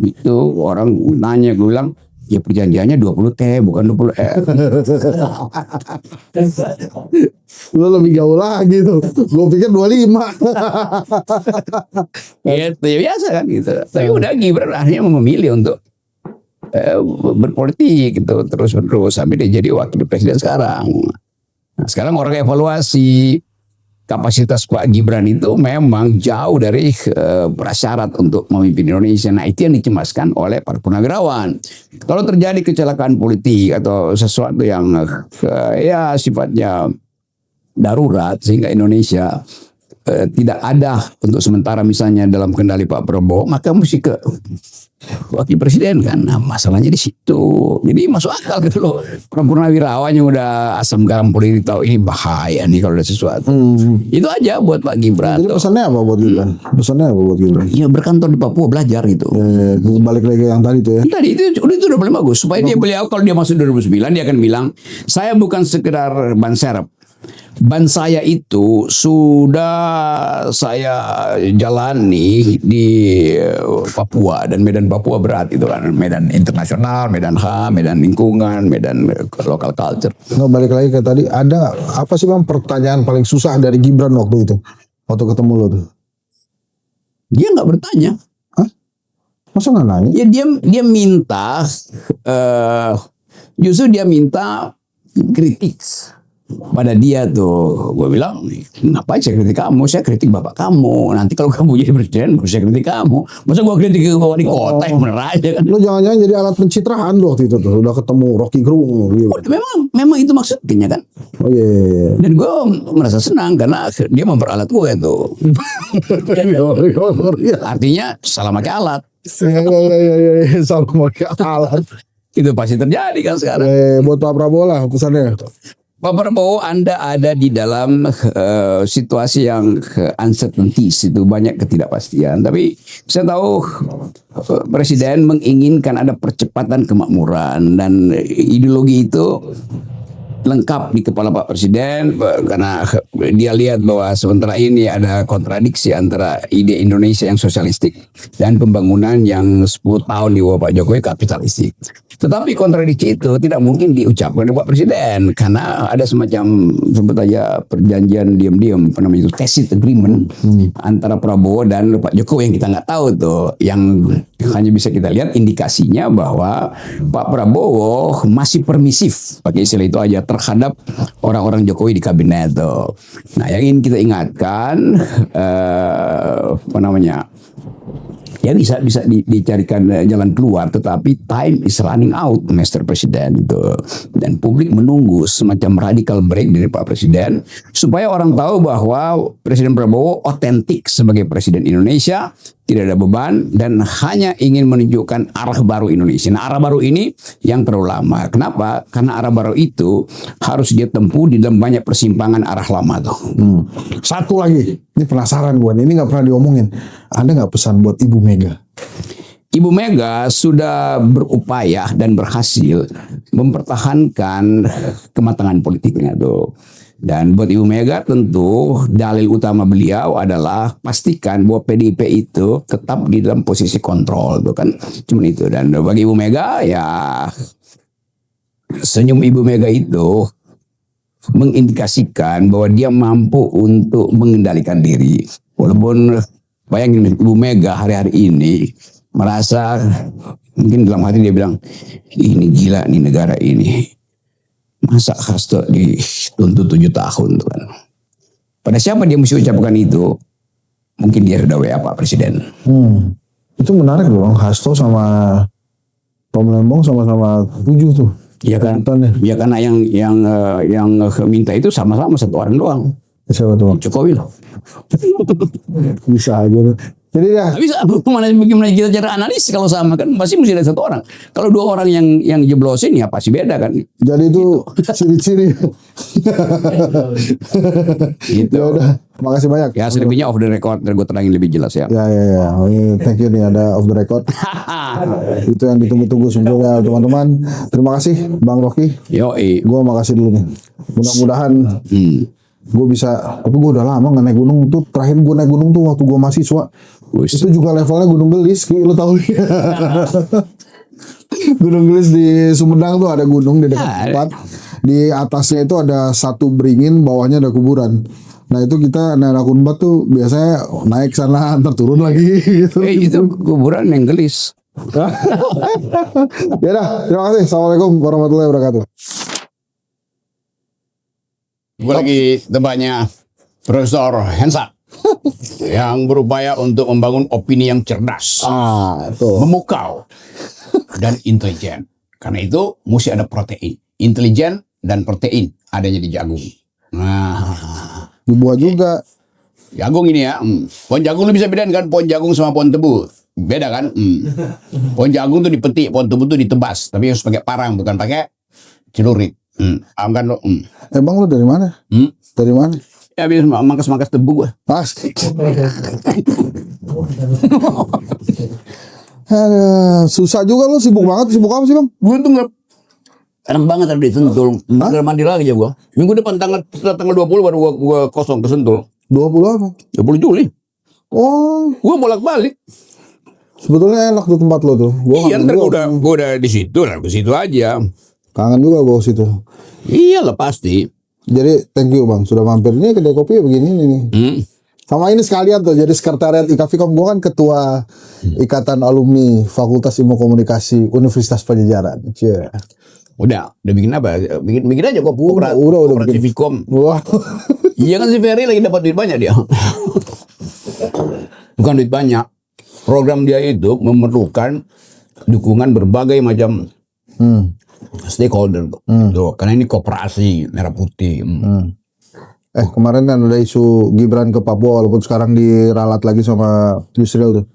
Itu orang nanya, gue bilang ya perjanjiannya 20T bukan 20M. Lu lebih jauh lagi tuh. Gue pikir 25. Gitu ya biasa kan gitu. Tapi udah Gibran akhirnya memilih untuk berpolitik gitu terus sampai dia jadi wakil presiden sekarang. Nah, sekarang orang evaluasi kapasitas Pak Gibran itu memang jauh dari prasyarat untuk memimpin Indonesia. Nah itu yang dicemaskan oleh para purnawirawan. Kalau terjadi kecelakaan politik atau sesuatu yang ya sifatnya darurat sehingga Indonesia tidak ada untuk sementara misalnya dalam kendali Pak Prabowo, maka mesti ke wakil presiden kan. Nah, masalahnya di situ. Jadi masuk akal gitu loh. Purnawirawan yang udah asam garam politik tahu ini bahaya nih kalau ada sesuatu. Itu aja buat Pak Gibran. Jadi pesannya apa buat Gibran? Pesannya apa buat Gibran? Ya berkantor di Papua belajar gitu. Balik lagi yang tadi tuh ya. Tadi itu udah paling bagus. Supaya beliau kalau dia masuk 2009 dia akan bilang saya bukan sekedar ban serep. Ban saya itu sudah saya jalani di Papua dan medan Papua berat itu kan, medan internasional, medan HAM, medan lingkungan, medan local culture. Nggak, balik lagi ke tadi, ada apa sih Bang pertanyaan paling susah dari Gibran waktu itu? Waktu ketemu lo tuh. Dia nggak bertanya. Hah? Masa nggak nanya? Ya dia minta justru dia minta kritik pada dia tuh. Gue bilang ngapain saya kritik kamu, saya kritik bapak kamu. Nanti kalau kamu jadi presiden baru saya kritik kamu. Masa gue kritik ke wali kota yang bener aja kan. Lo jangan-jangan jadi alat pencitraan lo waktu itu tuh. Udah ketemu Rocky Gerung gitu. Memang itu maksudnya kan. Oh iya. Dan gue merasa senang karena dia memperalat gue tuh. Artinya salah pakai alat. Iya, salah pakai alat. Itu pasti terjadi kan sekarang. Buat Pak Prabowo lah pesannya. Pak Prabowo, Anda ada di dalam situasi yang uncertainties, itu banyak ketidakpastian. Tapi saya tahu Presiden menginginkan ada percepatan kemakmuran dan ideologi itu lengkap di kepala Pak Presiden karena dia lihat bahwa sementara ini ada kontradiksi antara ide Indonesia yang sosialistik dan pembangunan yang 10 tahun di bawah Pak Jokowi kapitalistik. Tetapi kontradiksi itu tidak mungkin diucapkan oleh Pak Presiden karena ada semacam sebut aja perjanjian diam-diam apa namanya itu tacit agreement antara Prabowo dan Pak Jokowi yang kita nggak tahu tuh, yang hanya bisa kita lihat indikasinya bahwa Pak Prabowo masih permisif pakai istilah itu aja terhadap orang-orang Jokowi di kabinet tuh. Nah, yang ingin kita ingatkan apa namanya? Ya bisa dicarikan jalan keluar, tetapi time is running out, Mr. Presiden itu, dan publik menunggu semacam radical break dari Pak Presiden supaya orang tahu bahwa Presiden Prabowo otentik sebagai Presiden Indonesia, tidak ada beban dan hanya ingin menunjukkan arah baru Indonesia. Nah, arah baru ini yang terlalu lama. Kenapa? Karena arah baru itu harus dia tempuh di dalam banyak persimpangan arah lama tuh. Satu lagi, ini penasaran gue, ini nggak pernah diomongin. Ada nggak pesan buat Ibu Mega? Ibu Mega sudah berupaya dan berhasil mempertahankan kematangan politiknya tuh. Dan buat Ibu Mega tentu dalil utama beliau adalah pastikan bahwa PDIP itu tetap di dalam posisi kontrol tuh kan. Cuma itu, dan bagi Ibu Mega ya senyum Ibu Mega itu mengindikasikan bahwa dia mampu untuk mengendalikan diri. Walaupun bayangin Ibu Mega hari-hari ini merasa mungkin dalam hati dia bilang ini gila nih negara ini. Masa Hasto dituntut 7 tahun tuh kan. Pada siapa dia mesti ucapkan itu? Mungkin dia sudah WA Pak Presiden. Itu menarik loh, Hasto sama Tom Lembong sama-sama 7 tuh. Ya kan? Ya karena yang minta itu sama-sama satu orang doang. Siapa tuh? Jokowi loh. Bisa aja tuh. Jadi ya. Bisa bagaimana kita cara analis kalau sama kan pasti mesti ada satu orang. Kalau 2 orang yang jeblosin ya pasti beda kan. Jadi itu ciri-ciri. Gitu. Ya udah, makasih banyak. Ya selebihnya off the record, gue terangin lebih jelas ya. Ya. Oh, ini thank you nih ada off the record. Itu yang ditunggu-tunggu sebetulnya teman-teman. Terima kasih Bang Rocky. Gue makasih dulu nih. Mudah-mudahan gue bisa, tapi gue udah lama nggak naik gunung tuh. Terakhir gue naik gunung tuh waktu gue mahasiswa. Itu juga levelnya Gunung Gelis, lo tahu ya. Gunung Gelis di Sumedang tuh ada gunung di dekat tempat. Di atasnya itu ada satu beringin, bawahnya ada kuburan. Nah itu kita naik Unpad tuh biasanya naik sana antar turun lagi gitu. Itu kuburan yang Gelis. Ya dah, terima kasih. Assalamualaikum warahmatullahi wabarakatuh. Gue lagi tempatnya Profesor Hensa yang berupaya untuk membangun opini yang cerdas, memukau, dan intelijen. Karena itu mesti ada protein, intelijen dan protein adanya di jagung. Nah, di buah juga. Jagung ini ya, pohon jagung lu bisa bedain kan pohon jagung sama pohon tebu, beda kan? Pohon jagung tuh dipetik, pohon tebu tuh ditebas, tapi harus pakai parang bukan pakai celurit. Paham kan lo? Emang lu dari mana? Dari mana? Ya habis mangkas-mangkas tebu gue. Pasti. Susah juga lu, sibuk banget. Sibuk apa sih Bang? Gue tuh gak enak banget ada di Sentul. Mandi lagi ya gue. Minggu depan tanggal 20 baru gue kosong ke Sentul. 20 apa? 20 Juli. Oh, gue bolak-balik. Sebetulnya enak tuh tempat lo tuh. Iya, ntar gue udah di situ lah, ke situ aja. Kangen juga gue situ. Iyalah pasti. Jadi thank you Bang sudah mampir. Ini kedai kopi begini nih. Sama ini sekalian tuh jadi sekretariat IKAFIKOM. Gue kan ketua Ikatan Alumni Fakultas Ilmu Komunikasi Universitas Pajajaran. Udah bikin apa? Bikin aja kopi. Udah bikin Fikom. Wah. Iya kan si Ferry lagi dapat duit banyak dia. Bukan duit banyak. Program dia itu memerlukan dukungan berbagai macam stakeholder tuh. Karena ini koperasi merah putih. Kemarin kan ada isu Gibran ke Papua walaupun sekarang diralat lagi sama Yusril tuh.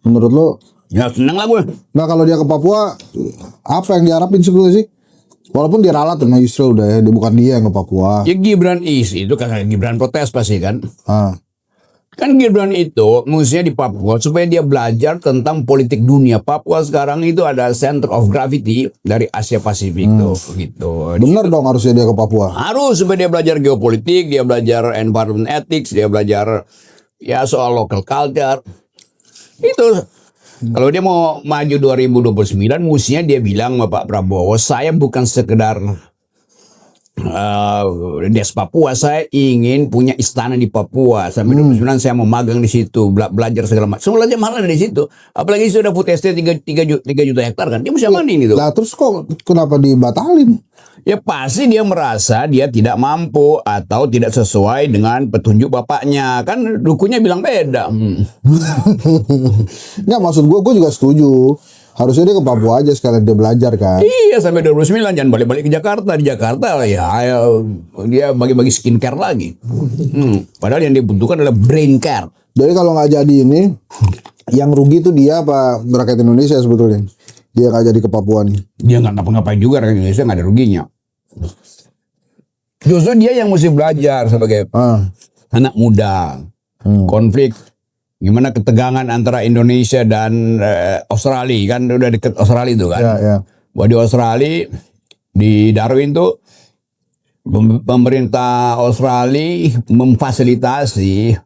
Menurut lo? Ya seneng lah gue. Nah kalau dia ke Papua apa yang diharapin sebetulnya sih? Walaupun diralat sama Yusril udah ya, bukan dia yang ke Papua. Ya Gibran itu kan Gibran protes pasti kan. Kan Gibran itu mestinya di Papua supaya dia belajar tentang politik dunia. Papua sekarang itu ada center of gravity dari Asia Pasifik tuh gitu. Bener dong harusnya dia ke Papua. Harus supaya dia belajar geopolitik, dia belajar environment ethics, dia belajar ya soal local culture. Itu Kalau dia mau maju 2029, mestinya dia bilang sama Pak Prabowo, saya bukan sekedar Des Papua, saya ingin punya istana di Papua. Sampai 2029 saya mau magang di situ, belajar segala macam. Semua belajar mahal dari situ. Apalagi sudah food estate 3 juta hektar kan. Dia mesti amanin itu. Lah terus kok kenapa dibatalin? Ya pasti dia merasa dia tidak mampu atau tidak sesuai dengan petunjuk bapaknya. Kan dukunya bilang beda. Nggak, maksud gue juga setuju. Harusnya dia ke Papua aja sekalian dia belajar kan. Iya, sampai 2029 jangan balik-balik ke Jakarta. Di Jakarta ya dia bagi-bagi skincare lagi. Padahal yang dibutuhkan adalah brain care. Jadi kalau nggak jadi ini, yang rugi itu dia apa rakyat Indonesia sebetulnya? Dia nggak jadi ke Papua nih. Dia nggak ngapa-ngapain juga, rakyat Indonesia nggak ada ruginya. Justru dia yang mesti belajar sebagai anak muda. Konflik, gimana ketegangan antara Indonesia dan Australia, kan udah deket Australia itu kan. Ya. Bahwa di Australia, di Darwin tuh pemerintah Australia memfasilitasi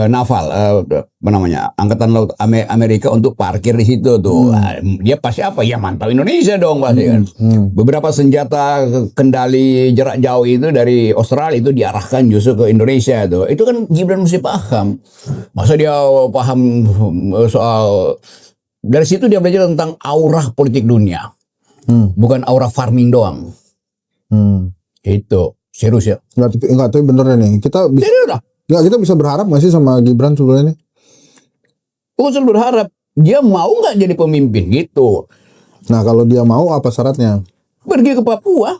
naval, apa namanya, angkatan laut Amerika untuk parkir di situ tuh. Dia pasti apa ya, mantap Indonesia dong pasti kan. Beberapa senjata kendali jarak jauh itu dari Australia itu diarahkan justru ke Indonesia tuh. Itu kan Gibran mesti paham. Masa dia paham soal, dari situ dia belajar tentang aura politik dunia, bukan aura farming doang. Itu serius ya. Enggak, tapi bener nih. Kita bisa, nggak, kita bisa berharap nggak sih sama Gibran sebenarnya? Usul berharap dia mau nggak jadi pemimpin gitu. Nah kalau dia mau, apa syaratnya? Pergi ke Papua.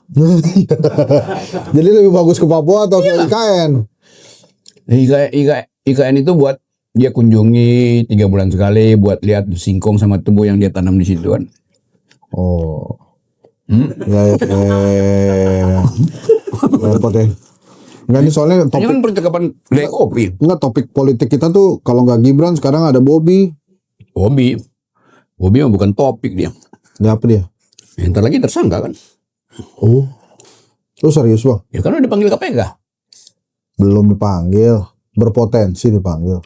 Jadi lebih bagus ke Papua atau ke IKN? IKN itu buat dia kunjungi 3 bulan sekali buat lihat singkong sama tebu yang dia tanam di situ kan. Oh. Ya. Repot ya. Enggak, ini soalnya Ini kan percakapan kedai kopi. Enggak, topik politik kita tuh kalau nggak Gibran sekarang ada Bobby. Bobby mah bukan topik dia. Ada apa dia? Ya, ntar lagi tersangka kan. Oh. Lu serius Bang? Ya kan udah dipanggil KPK. Belum dipanggil. Berpotensi dipanggil.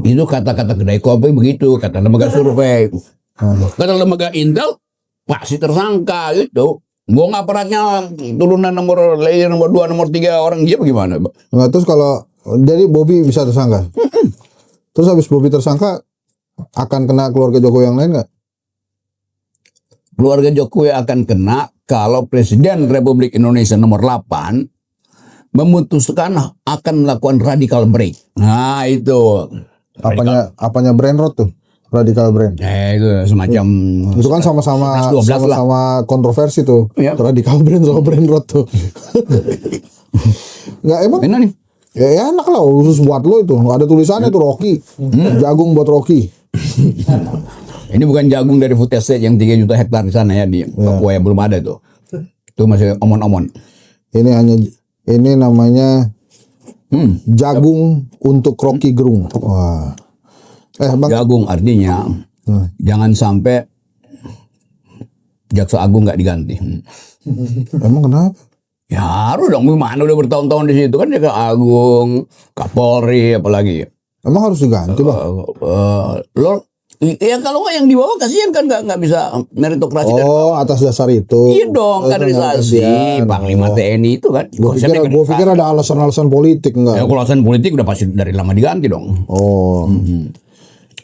Itu kata-kata kedai kopi begitu, kata lembaga survei. Kata lembaga Intel pasti tersangka gitu. Gua nggak peratnya turunan nomor 2, nomor 3 orang dia bagaimana? Nah, terus kalau jadi Bobby bisa tersangka. Terus habis Bobby tersangka akan kena keluarga Jokowi yang lain nggak? Keluarga Jokowi akan kena kalau Presiden Republik Indonesia nomor 8 memutuskan akan melakukan radical break. Nah itu. Apanya brain rot tuh? Radical brain. Itu semacam. Itu kan sama-sama 12 lah. sama kontroversi tuh. Ya. Radical brain sama brain rot tuh. Nggak emang? Enak nih. Ya enak lah, khusus buat lo itu. Ada tulisannya tuh Rocky. Jagung buat Rocky. Ini bukan jagung dari food estate yang 3 juta hektar di sana ya di Papua ya, belum ada tuh. Itu masih omon-omon. Ini namanya jagung untuk Rocky Gerung. Wah. Bang. Jagung artinya jangan sampai Jaksa Agung nggak diganti. Emang kenapa? Ya harus dong, gimana udah bertahun-tahun di situ kan Jaksa Agung, Kapolri apalagi. Emang harus diganti Bang? Ya kalau nggak yang di bawah kasihan kan nggak bisa meritokrasi. Oh, atas dasar itu. Iya dong, kaderisasi Panglima TNI itu kan. Gue pikir ada alasan-alasan politik enggak? Ya kalau alasan politik udah pasti dari lama diganti dong. Oh.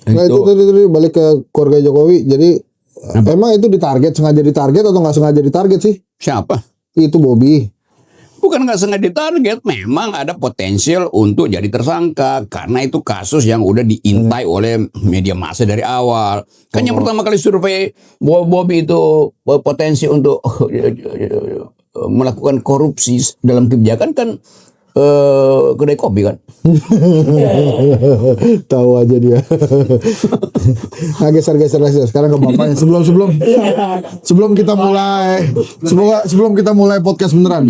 Nah itu tadi balik ke keluarga Jokowi. Jadi emang itu sengaja ditarget atau nggak sengaja ditarget sih? Siapa? Itu Bobby. Bukan nggak sengaja ditarget, memang ada potensial untuk jadi tersangka karena itu kasus yang udah diintai oleh media massa dari awal. Kan yang pertama kali survei Bobby itu potensi untuk melakukan korupsi dalam kebijakan kan kedai kopi kan. Tahu aja dia. Nah, geser. Sekarang ke bapaknya. Sebelum kita mulai podcast beneran.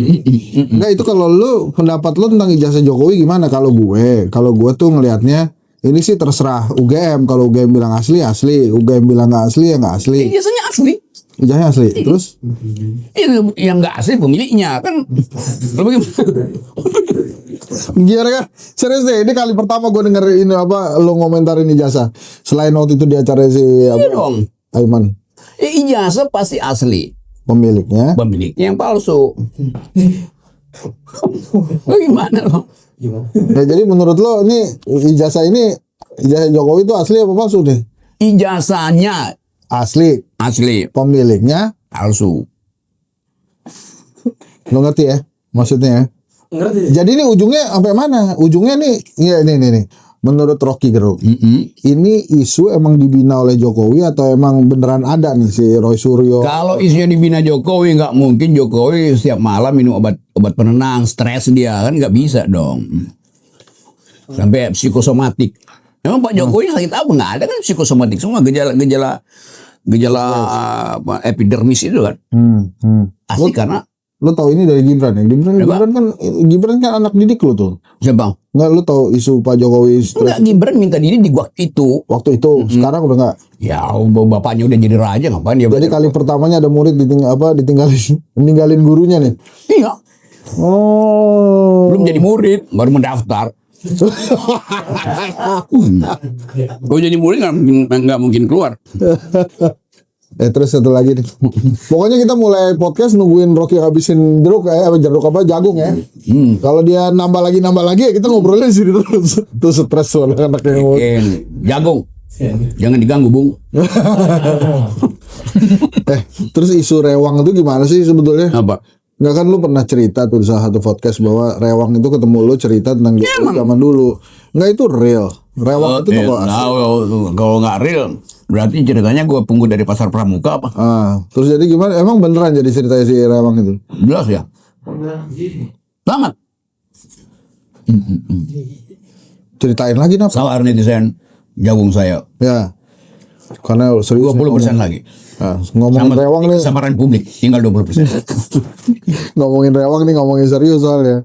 Nah itu kalau lu, pendapat lu tentang ijazah Jokowi gimana? Kalau gue tuh ngelihatnya ini sih terserah UGM. Kalau UGM bilang asli, UGM bilang nggak asli ya nggak asli. Ijazahnya asli. Ijazahnya asli. Terus itu yang nggak asli pemiliknya kan. Gimana kan? Serius deh, ini kali pertama gue denger ini apa lo ngomentarin ijazah. Selain waktu itu di acara si Iya dong. Aiman, Ijazah pasti asli, pemiliknya. pemiliknya yang palsu. Lo gimana lo? Ya, jadi menurut lo ini ijazah Jokowi itu asli apa palsu nih? Ijazahnya Asli, asli, pemiliknya palsu. lo ngerti ya maksudnya ya? Ngerti? Jadi ini ujungnya sampai mana? Ujungnya nih, ya nih. Menurut Rocky Gerung, ini isu emang dibina oleh Jokowi atau emang beneran ada nih si Roy Suryo? Kalau isunya dibina Jokowi, nggak mungkin Jokowi setiap malam minum obat penenang, stres dia kan nggak bisa dong. Sampai psikosomatik. Emang Pak Jokowi sakit apa? Nggak ada kan psikosomatik semua gejala apa, epidermis itu kan. Asli karena Lo tau ini dari Gibran ya? Gibran kan anak didik lo tuh. siapa? Nggak, lo tau isu Pak Jokowi stres Enggak, Gibran minta diri di waktu itu. waktu itu, sekarang udah nggak. Ya bapaknya udah jadi raja, ngapain dia? Jadi kali pertamanya ada murid ninggalin gurunya nih. Iya, Oh. belum jadi murid, baru mendaftar. Kalau jadi murid nggak mungkin keluar. Terus satu lagi nih. Pokoknya kita mulai podcast nungguin Rocky habisin jagung ya. Kalau dia nambah lagi ya kita ngobrolnya di sini terus. Terus stres soalnya anaknya mau. Jagung, jangan diganggu Bung. Terus isu rewang itu gimana sih sebetulnya? Apa? Nggak kan lu pernah cerita tuh di salah satu podcast bahwa rewang itu ketemu lu cerita tentang zaman dulu. Nggak, itu real. Rewang itu tokoh asli. Kalau nggak real, berarti ceritanya gue pungut dari pasar pramuka apa? Terus jadi gimana? Emang beneran jadi ceritanya si rewang itu? Jelas ya. Sangat. Ceritain lagi napa? Salah netizen jagung saya Ya. Karena serius 20% lagi. ngomongin rewang nih. Samaran publik tinggal 20%. Ngomongin rewang nih, ngomongin serius soalnya.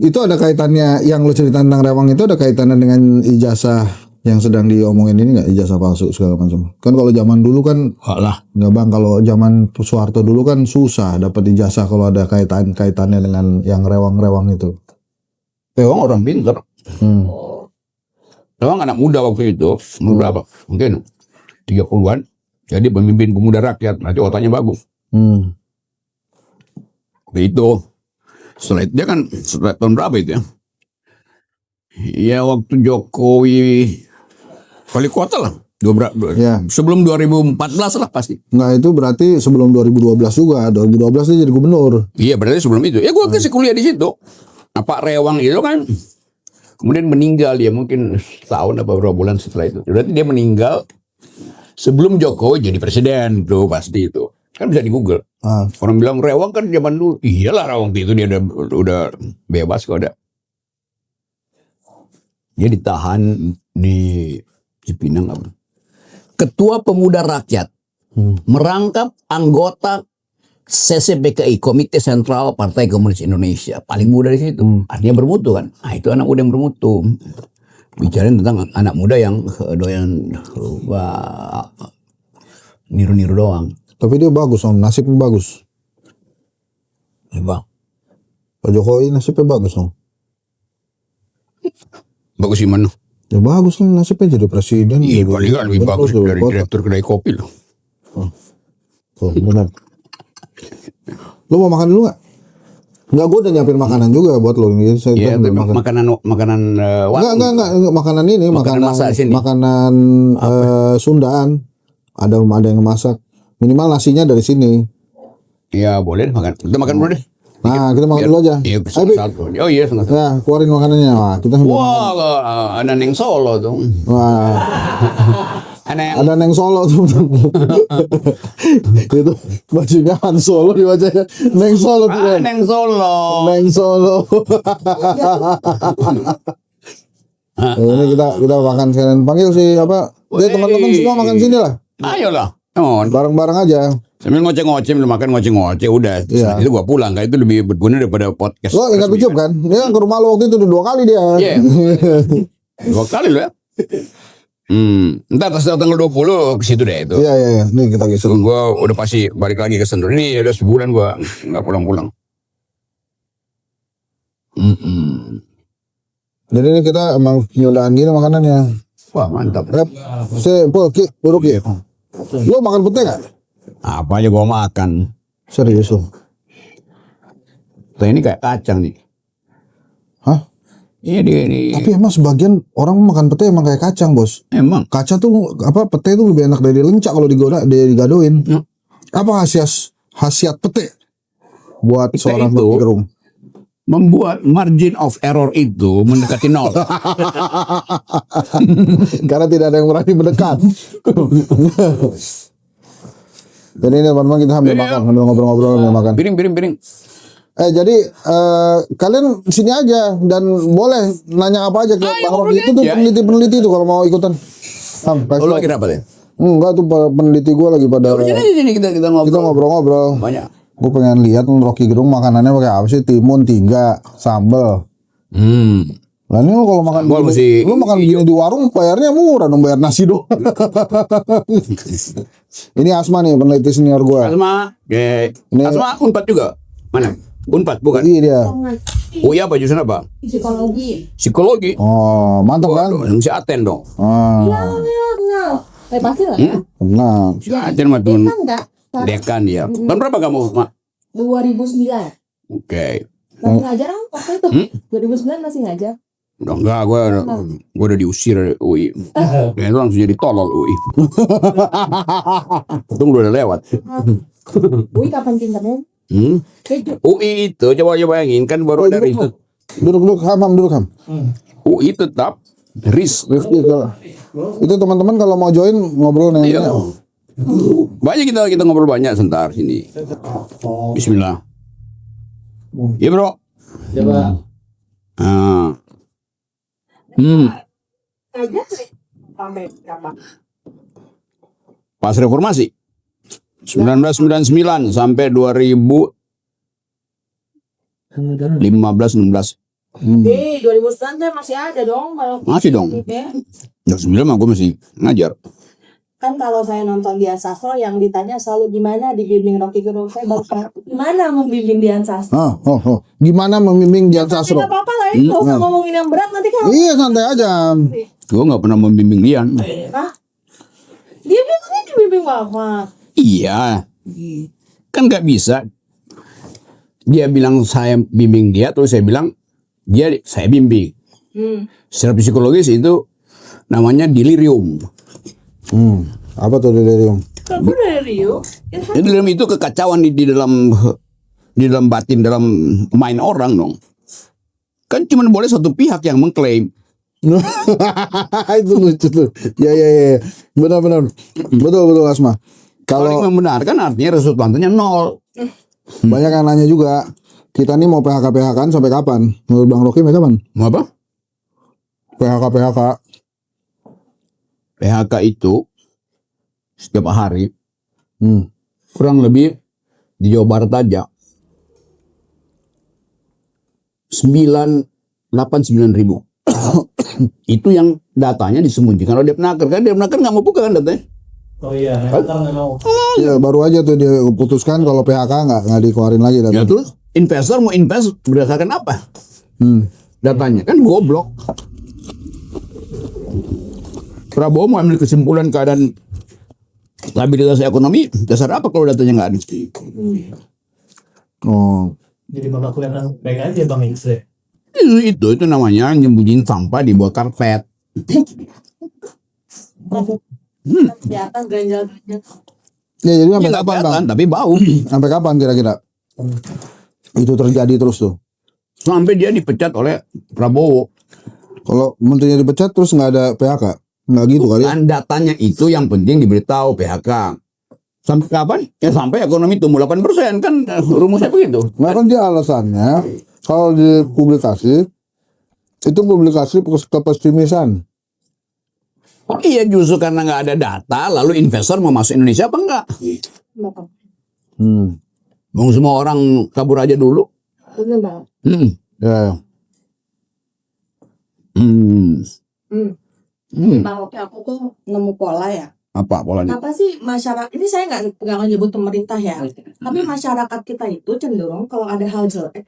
Itu ada kaitannya yang lu cerita tentang rewang itu ada kaitannya dengan ijazah yang sedang diomongin ini nggak, ijazah palsu segala macam. Kan kalau zaman dulu kan Lah, nggak bang, kalau zaman Soeharto dulu kan susah dapat ijazah kalau ada kaitannya dengan yang rewang-rewang itu. Rewang orang pintar. Rewang anak muda waktu itu, umur berapa? Mungkin 30-an. Jadi pemimpin pemuda rakyat, nanti otaknya bagus. Itu. Setelah itu dia kan setelah tahun berapa itu ya? Ya waktu Jokowi wali kota lah. Ya. Sebelum 2014 lah pasti. Nggak, itu berarti sebelum 2012 juga. 2012 dia jadi gubernur. Iya berarti sebelum itu. Ya gue kasih kuliah di situ. Nah, Pak Rewang itu kan kemudian meninggal dia mungkin setahun apa beberapa bulan setelah itu. Berarti dia meninggal sebelum Jokowi jadi presiden tuh pasti itu. Kan bisa di Google. Orang bilang Rewang kan zaman dulu. Iyalah Rewang itu dia udah bebas kok ada. Dia ditahan di Cipinang apa? Ketua Pemuda Rakyat merangkap anggota CCPKI, Komite Sentral Partai Komunis Indonesia, paling muda di situ. Artinya bermutu kan? Nah itu anak muda yang bermutu. Bicarain tentang anak muda yang doyan niru-niru doang. Tapi dia bagus, Om. Nasibnya bagus. Ya bang. Pak Jokowi nasibnya bagus, Om. Bagus gimana? Ya bagus lah nasibnya jadi presiden. Iya, paling kan lebih bagus dari direktur kedai kopi loh. Oh, benar. Lu mau makan dulu nggak? Nggak, gue udah nyiapin makanan juga buat lo. Iya, makanan Enggak, makanan ini, masak sini. makanan Sundaan. Ada yang masak. Minimal nasinya dari sini. Iya, boleh makan. Kita makan dulu deh. Nah, kita makan dulu aja. Iya, satu. Oh iya, setengah. Ya, keluarin makanannya. Wah, kita Wah, ada Neng Solo tuh. Wah. Ada Neng Solo tuh. Itu bajunya Han Solo di wajahnya. Neng Solo tuh. Neng Solo. Neng Solo. Ini kita makan sekalian, panggil si apa? Teman-teman semua makan sini lah. Ayolah. Bareng-bareng aja. Sambil ngoceh-ngoceh, makan ngoceh-ngoceh udah. Iya. Itu gua pulang, kayak itu lebih berguna daripada podcast. Lo ingat Ucup kan? Dia ke rumah lo waktu itu udah 2 kali dia. Iya. 2 kali lo ya. Entar setelah tanggal 20 ke situ deh itu. Iya. Nih kita geser. Gua udah pasti balik lagi ke Sentul. Ini udah sebulan gua nggak pulang-pulang. Mm-mm. Jadi ini kita emang nyudahan gini makanannya. Wah mantap. Pol, Ki, duduk ya. Lu makan pete gak? Apa aja gua makan. Serius lu? Tuh ini kayak kacang nih. Hah? Iya ini. Tapi emang sebagian orang makan pete emang kayak kacang, Bos. Emang. Kaca tuh pete tuh lebih enak dari lencak kalau digadoin. Hmm. Apa khasiat pete buat Pete seorang itu Rocky Gerung? membuat margin of error itu mendekati nol. Karena tidak ada yang berani mendekat. Jadi ini teman-teman kita sambil Iya. makan, sambil ngobrol-ngobrol sambil makan. Piring. Jadi kalian sini aja dan boleh nanya apa aja ke Bang Rocky. Itu tuh aja. peneliti-peneliti tuh kalau mau ikutan. Lu lagi rapat ya? Enggak tuh peneliti gue lagi pada Sini kita kita ngobrol. ngobrol-ngobrol. Banyak. Gue pengen lihat Rocky Gerung makanannya pakai apa sih? Timun 3, sambel. Lah ini lu kalau makan Sambal mesti lu makan gini di warung bayarnya murah dong, bayar nasi doang. Ini Asma nih peneliti senior gue. Asma, Ini- Asma Unpad juga. Mana? Unpad bukan? Iya dia. Oh iya, apa jurusan apa? Psikologi. Psikologi. Oh mantap kan? Waduh, si Aten dong. Ah, Pasti lah ya. tenang. Si Aten mah temen Kan enggak? dekan dia. Tahun berapa kamu, Mak? 2009. Oke. Masih ngajar kan waktu itu? 2009 masih ngajar. Udah enggak, gue udah diusir dari UI. Ya itu langsung jadi tolol UI. Untung lu udah lewat. Wih, kapan pinternya? UI itu coba bayangin kan baru ada riset. Duduk ham duduk ham. UI tetap risk. Rifki kalau itu teman-teman kalau mau join ngobrol nih. Iya. Banyak kita ngobrol banyak sebentar sini. Bismillah. Iya bro. Coba. Ah. Ngajar sampai berapa? Pas reformasi 1999 sampai 2015-16. 2009 tuh masih ada dong kalau Masih dong. ya. Ya 9 mah gue masih ngajar. Kan kalau saya nonton Dian Sastro yang ditanya selalu gimana dibimbing Rocky Gerung, saya baru tahu gimana membimbing Dian Sastro. Gimana membimbing Dian Tapi Sastro? nggak apa-apa lah ya, nggak usah ngomongin yang berat nanti kalau Iya santai aja. Gue nggak pernah membimbing dia. Hah? Dia bilangnya dibimbing Bapak. Iya. Kan nggak bisa. Dia bilang saya bimbing dia, terus saya bilang saya bimbing. Secara psikologis itu namanya delirium. Apa tuh delirium? Kamu dari Rio? Delirium itu kekacauan di dalam batin, dalam mind orang dong. Kan cuma boleh satu pihak yang mengklaim. Itu lucu tuh. Ya. Benar. Betul Asma. Kalau Kalau yang membenarkan artinya resultannya nol. banyak yang nanya juga, kita nih mau PHK-PHK sampai kapan? Menurut Bang Rocky sampai kapan? Mau apa? PHK. PHK itu setiap hari Hmm. kurang lebih di Jawa Barat aja 989 ribu. Itu yang datanya disembunyikan oleh Depnaker. Kan Depnaker nggak mau buka kan datanya. Oh iya, ntar nggak mau. Ya baru aja tuh dia putuskan kalau PHK nggak dikeluarin lagi Ya datanya. terus investor mau invest berdasarkan apa? Datanya kan goblok. Prabowo mau ambil kesimpulan keadaan stabilitas ekonomi dasar apa kalau datanya nggak ada? Oh. Jadi bapak kelihatan baik aja Bang Ikse. Itu namanya nyembunyiin sampah di bawah karpet. Kelihatan ganjal-ganjal. Ya jadi Ya sampai nggak kapan Bang? kelihatan tapi bau. Sampai kapan kira-kira? Itu terjadi terus tuh. Sampai dia dipecat oleh Prabowo. Kalau menterinya dipecat terus nggak ada PHK, nggak gitu kali? Ya? Dan datanya itu yang penting diberitahu PHK. Sampai kapan? Ya sampai ekonomi tumbuh 8% kan rumusnya begitu. Nggak kan dia alasannya kalau di publikasi itu publikasi kepesimisan. Oh iya justru karena nggak ada data lalu investor mau masuk Indonesia apa enggak? Kenapa? Mau semua orang kabur aja dulu. Bener banget. Ya. Bang Rocky, aku tuh nemu pola ya. Apa polanya? Kenapa sih masyarakat ini, saya nggak nyebut pemerintah ya, tapi masyarakat kita itu cenderung kalau ada hal jelek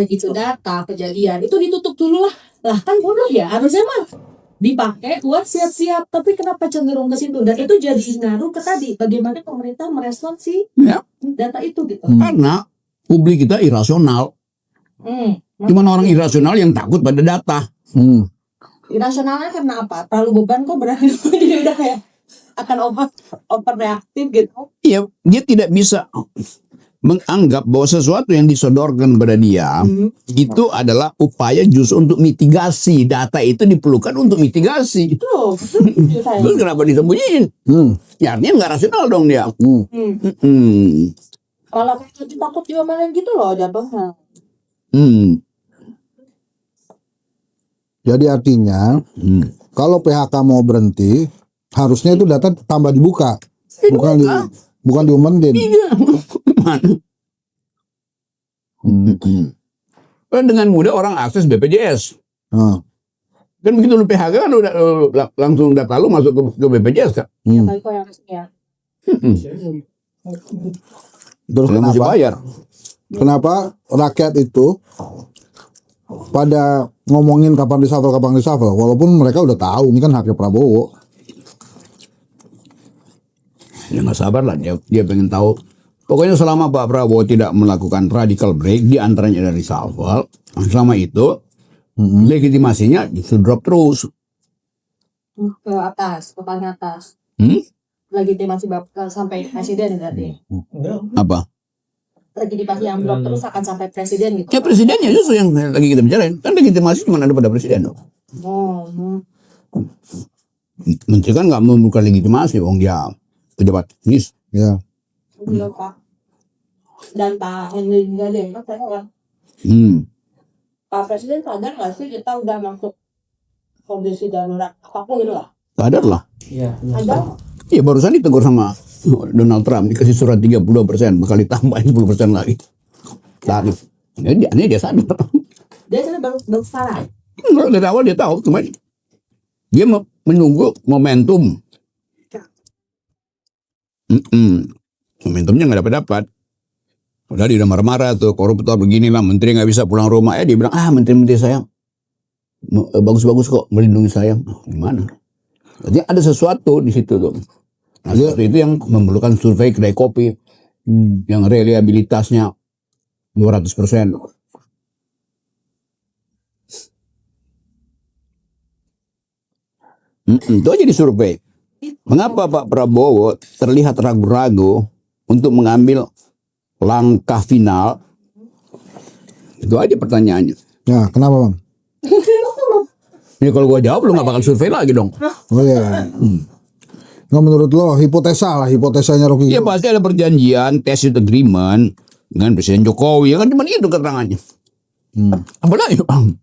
gitu data kejadian itu ditutup dulu lah kan bodoh ya, harusnya mah dipakai buat siap-siap, tapi kenapa cenderung ke situ, dan itu jadi ngaruh ke tadi bagaimana pemerintah merespon si Ya, data itu gitu. karena publik kita irasional. Cuman orang irasional yang takut pada data. Irasionalnya karena apa? Terlalu beban kok berani jadi udah kayak akan overreaktif gitu. Iya, dia tidak bisa menganggap bahwa sesuatu yang disodorkan pada dia itu adalah upaya justru untuk mitigasi. Data itu diperlukan untuk mitigasi. Tuh, saya. Terus kenapa disembunyiin? Ya artinya nggak rasional dong dia. Kalau kayak takut diomelin gitu loh jatuhnya. Jadi artinya kalau PHK mau berhenti, harusnya itu data tambah dibuka, bukan diumpetin. Iya. Dengan mudah orang akses BPJS. Kan begitu lu PHK kan udah langsung data lu masuk ke BPJS kan. Ya kali kok yang ya. Terus Lu mesti bayar. kenapa rakyat itu pada ngomongin kapan reshuffle, walaupun mereka udah tahu ini kan haknya Prabowo. Ya nggak sabar lah dia pengen tahu. Pokoknya selama Pak Prabowo tidak melakukan radical break di antaranya dari reshuffle, selama itu legitimasinya justru drop terus. Ke atas, ke paling atas. Legitimasi sampai presiden berarti. Apa? Legitimasi yang blok terus akan sampai presiden gitu. Ya presidennya justru yang lagi kita bicarain. Kan legitimasi cuma ada pada presiden. Menteri kan nggak membuka legitimasi, wong dia pejabat teknis. Ya. Iya Pak. Dan Pak Henry juga deh, saya kan. Pak Presiden sadar nggak sih kita udah masuk kondisi darurat apapun gitu lah. Sadar lah. Iya. Ada. Iya barusan ditegur sama Donald Trump, dikasih surat 32%, bakal ditambahin 10% lagi tarif. Jadi dia sadar. Dia sudah baru salah. Dari awal dia tahu, cuma dia menunggu momentum. Momentumnya nggak dapat. Udah dia udah marah-marah tuh, koruptor beginilah, menteri nggak bisa pulang rumah. Dia bilang, menteri-menteri saya bagus-bagus kok melindungi saya. Gimana? Jadi ada sesuatu di situ tuh. Nah, sesuatu itu yang memerlukan survei kedai kopi yang reliabilitasnya 200%. Itu aja di survei. Mengapa Pak Prabowo terlihat ragu-ragu untuk mengambil langkah final? Itu aja pertanyaannya. Ya, kenapa Bang? Ya kalau gua jawab lu nggak bakal survei lagi dong. Oh iya. Nggak, menurut lo hipotesanya Rocky. Ya pasti ada perjanjian tacit agreement dengan Presiden Jokowi. Ya kan cuma itu keterangannya. Apa lagi Bang?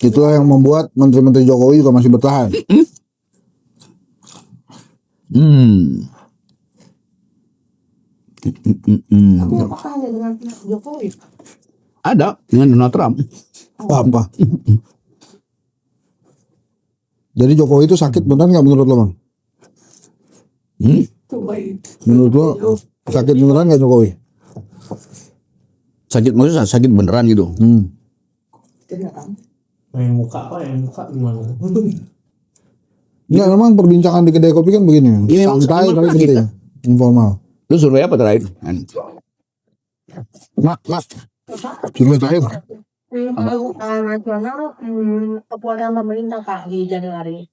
Itulah yang membuat menteri-menteri Jokowi juga masih bertahan. Tapi apakah ada dengan Jokowi? Ada dengan Donald Trump. Apa? Jadi Jokowi itu sakit beneran nggak menurut lo Bang? Menurut lo sakit beneran nggak Jokowi? Sakit maksudnya sakit beneran gitu. Yang muka gimana? Enggak, memang perbincangan di kedai kopi kan begini. Ini memang Santai kali kita. kita. Informal. Lu survei apa terakhir? Mas. Survei terakhir. Kalau nasional kepuasan pemerintah Pak di Januari.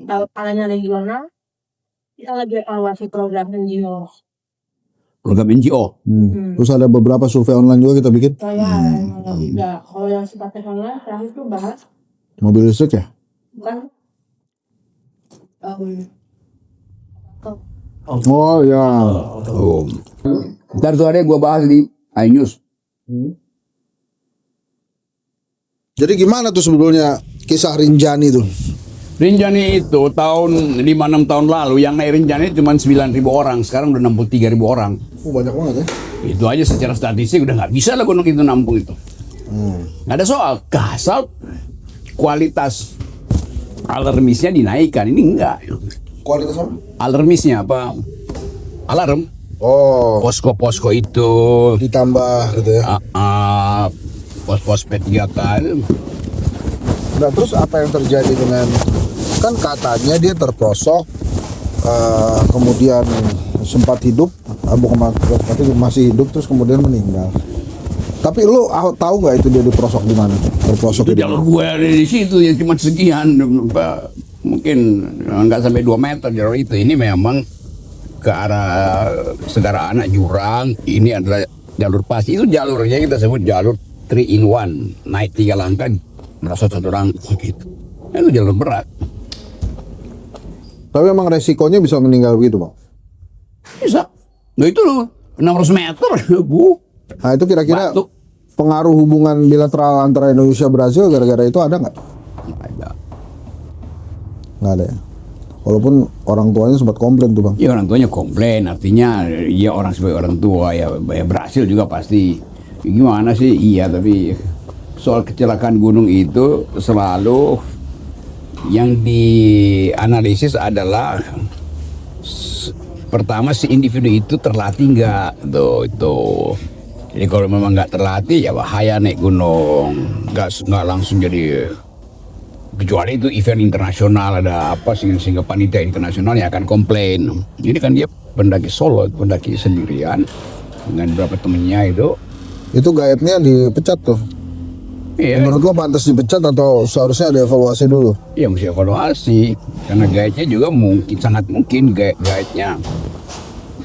Kalau kalanya regional kita lagi evaluasi program NGO. Program NGO. Terus ada beberapa survei online juga kita bikin. Ya, kalau yang sifatnya online terakhir itu bahas Mobil listrik ya? bukan Oh ya. Oh. Ntar sore gua bahas di iNews. Jadi gimana tuh sebetulnya kisah Rinjani tuh? Rinjani itu tahun 5-6 tahun lalu yang naik Rinjani cuma 9.000 orang, sekarang udah 63.000 orang. Banyak banget ya. Itu aja secara statistik udah nggak bisa lah gunung itu nampung itu. Nggak ada soal, asal kualitas alarmisnya dinaikkan. Ini enggak. Kualitas apa? Alarmisnya apa? Alarm. Oh, Posko-posko itu ditambah gitu ya. pos P3K itu. Nah terus apa yang terjadi dengan, kan katanya dia terprosok, kemudian sempat hidup, bukan masih hidup terus kemudian meninggal. Tapi lu tahu nggak itu dia diprosok di mana? Terprosok Itu di jalur mana? gue ada di situ yang cuma sekian, mungkin nggak sampai 2 meter jalur itu. Ini memang ke arah Segara Anak Jurang. Ini adalah jalur pas. Itu jalurnya kita sebut jalur 3 in 1, naik 3 langkah merasa 1 langkah gitu. Itu jalur berat. Tapi memang resikonya bisa meninggal begitu, Bang. Bisa. Nah itu 600 meter, Bu. Nah itu kira-kira Batuk. pengaruh hubungan bilateral antara Indonesia Brazil gara-gara itu ada nggak? Nggak ada. Nggak ada ya. Walaupun orang tuanya sempat komplain tuh, Bang. Ya orang tuanya komplain, artinya ya orang sebagai orang tua ya berhasil juga pasti. Gimana sih? Iya, tapi soal kecelakaan gunung itu selalu yang dianalisis adalah pertama si individu itu terlatih nggak tuh itu. Jadi kalau memang nggak terlatih ya bahaya naik gunung, nggak langsung jadi, kecuali itu event internasional ada apa sehingga panitia internasional yang akan komplain. Ini kan dia pendaki solo, pendaki sendirian dengan beberapa temennya itu. Itu guide-nya dipecat tuh. Iya, Menurut lo pantas dipecat atau seharusnya ada evaluasi dulu? ya mesti evaluasi karena guide-nya juga sangat mungkin guide-nya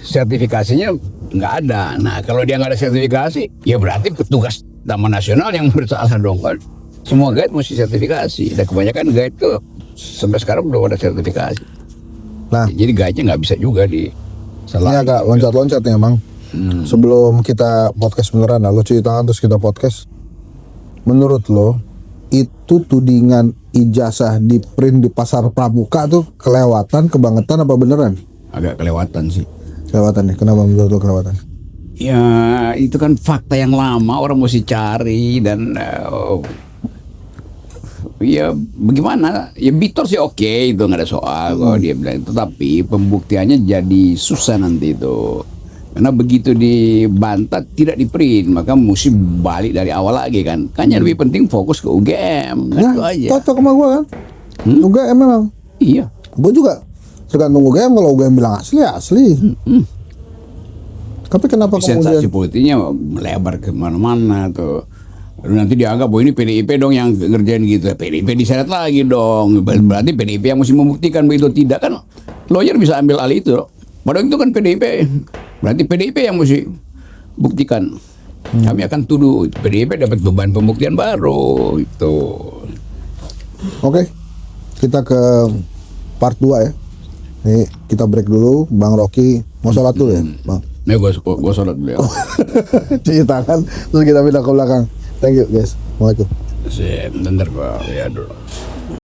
sertifikasinya nggak ada. Nah kalau dia nggak ada sertifikasi, ya berarti petugas Taman Nasional yang bersalah dong kan. Semua guide mesti sertifikasi. Dan kebanyakan guide tuh sampai sekarang belum ada sertifikasi. Nah, Jadi guide-nya nggak bisa juga ini disalahin. agak loncat-loncat ya, Bang. Sebelum kita podcast beneran, lo cuci tangan terus kita podcast. Menurut lo, itu tudingan ijazah di print di pasar pramuka tuh kelewatan, kebangetan apa beneran? Agak kelewatan sih. Kelewatan nih, kenapa menurut lo kelewatan? Ya itu kan fakta yang lama, orang mesti cari dan ya bagaimana? Ya Bitor sih oke, itu nggak ada soal kalau dia bilang itu, tapi pembuktiannya jadi susah nanti itu. Karena begitu dibantah tidak di-print, maka mesti balik dari awal lagi kan. Kan yang lebih penting fokus ke UGM, kan itu aja. Cocok sama gue kan? UGM memang. Iya. Gue juga tergantung UGM, kalau UGM bilang asli, asli. Tapi kenapa Sensasi kemudian politiknya melebar ke mana-mana tuh. Lalu nanti dianggap bahwa ini PDIP dong yang ngerjain gitu. PDIP diseret lagi dong. Berarti PDIP yang mesti membuktikan begitu. Tidak kan lawyer bisa ambil alih itu. Padahal itu kan PDIP. Berarti PDIP yang mesti buktikan. Kami akan tuduh PDIP dapat beban pembuktian baru itu. Oke, kita ke part 2 ya. Nih kita break dulu, Bang Rocky mau sholat dulu ya, Bang. Nih gua sholat dulu ya. Cuci tangan, terus kita pindah ke belakang. Thank you guys. Assalamualaikum. Bentar gua lihat dulu.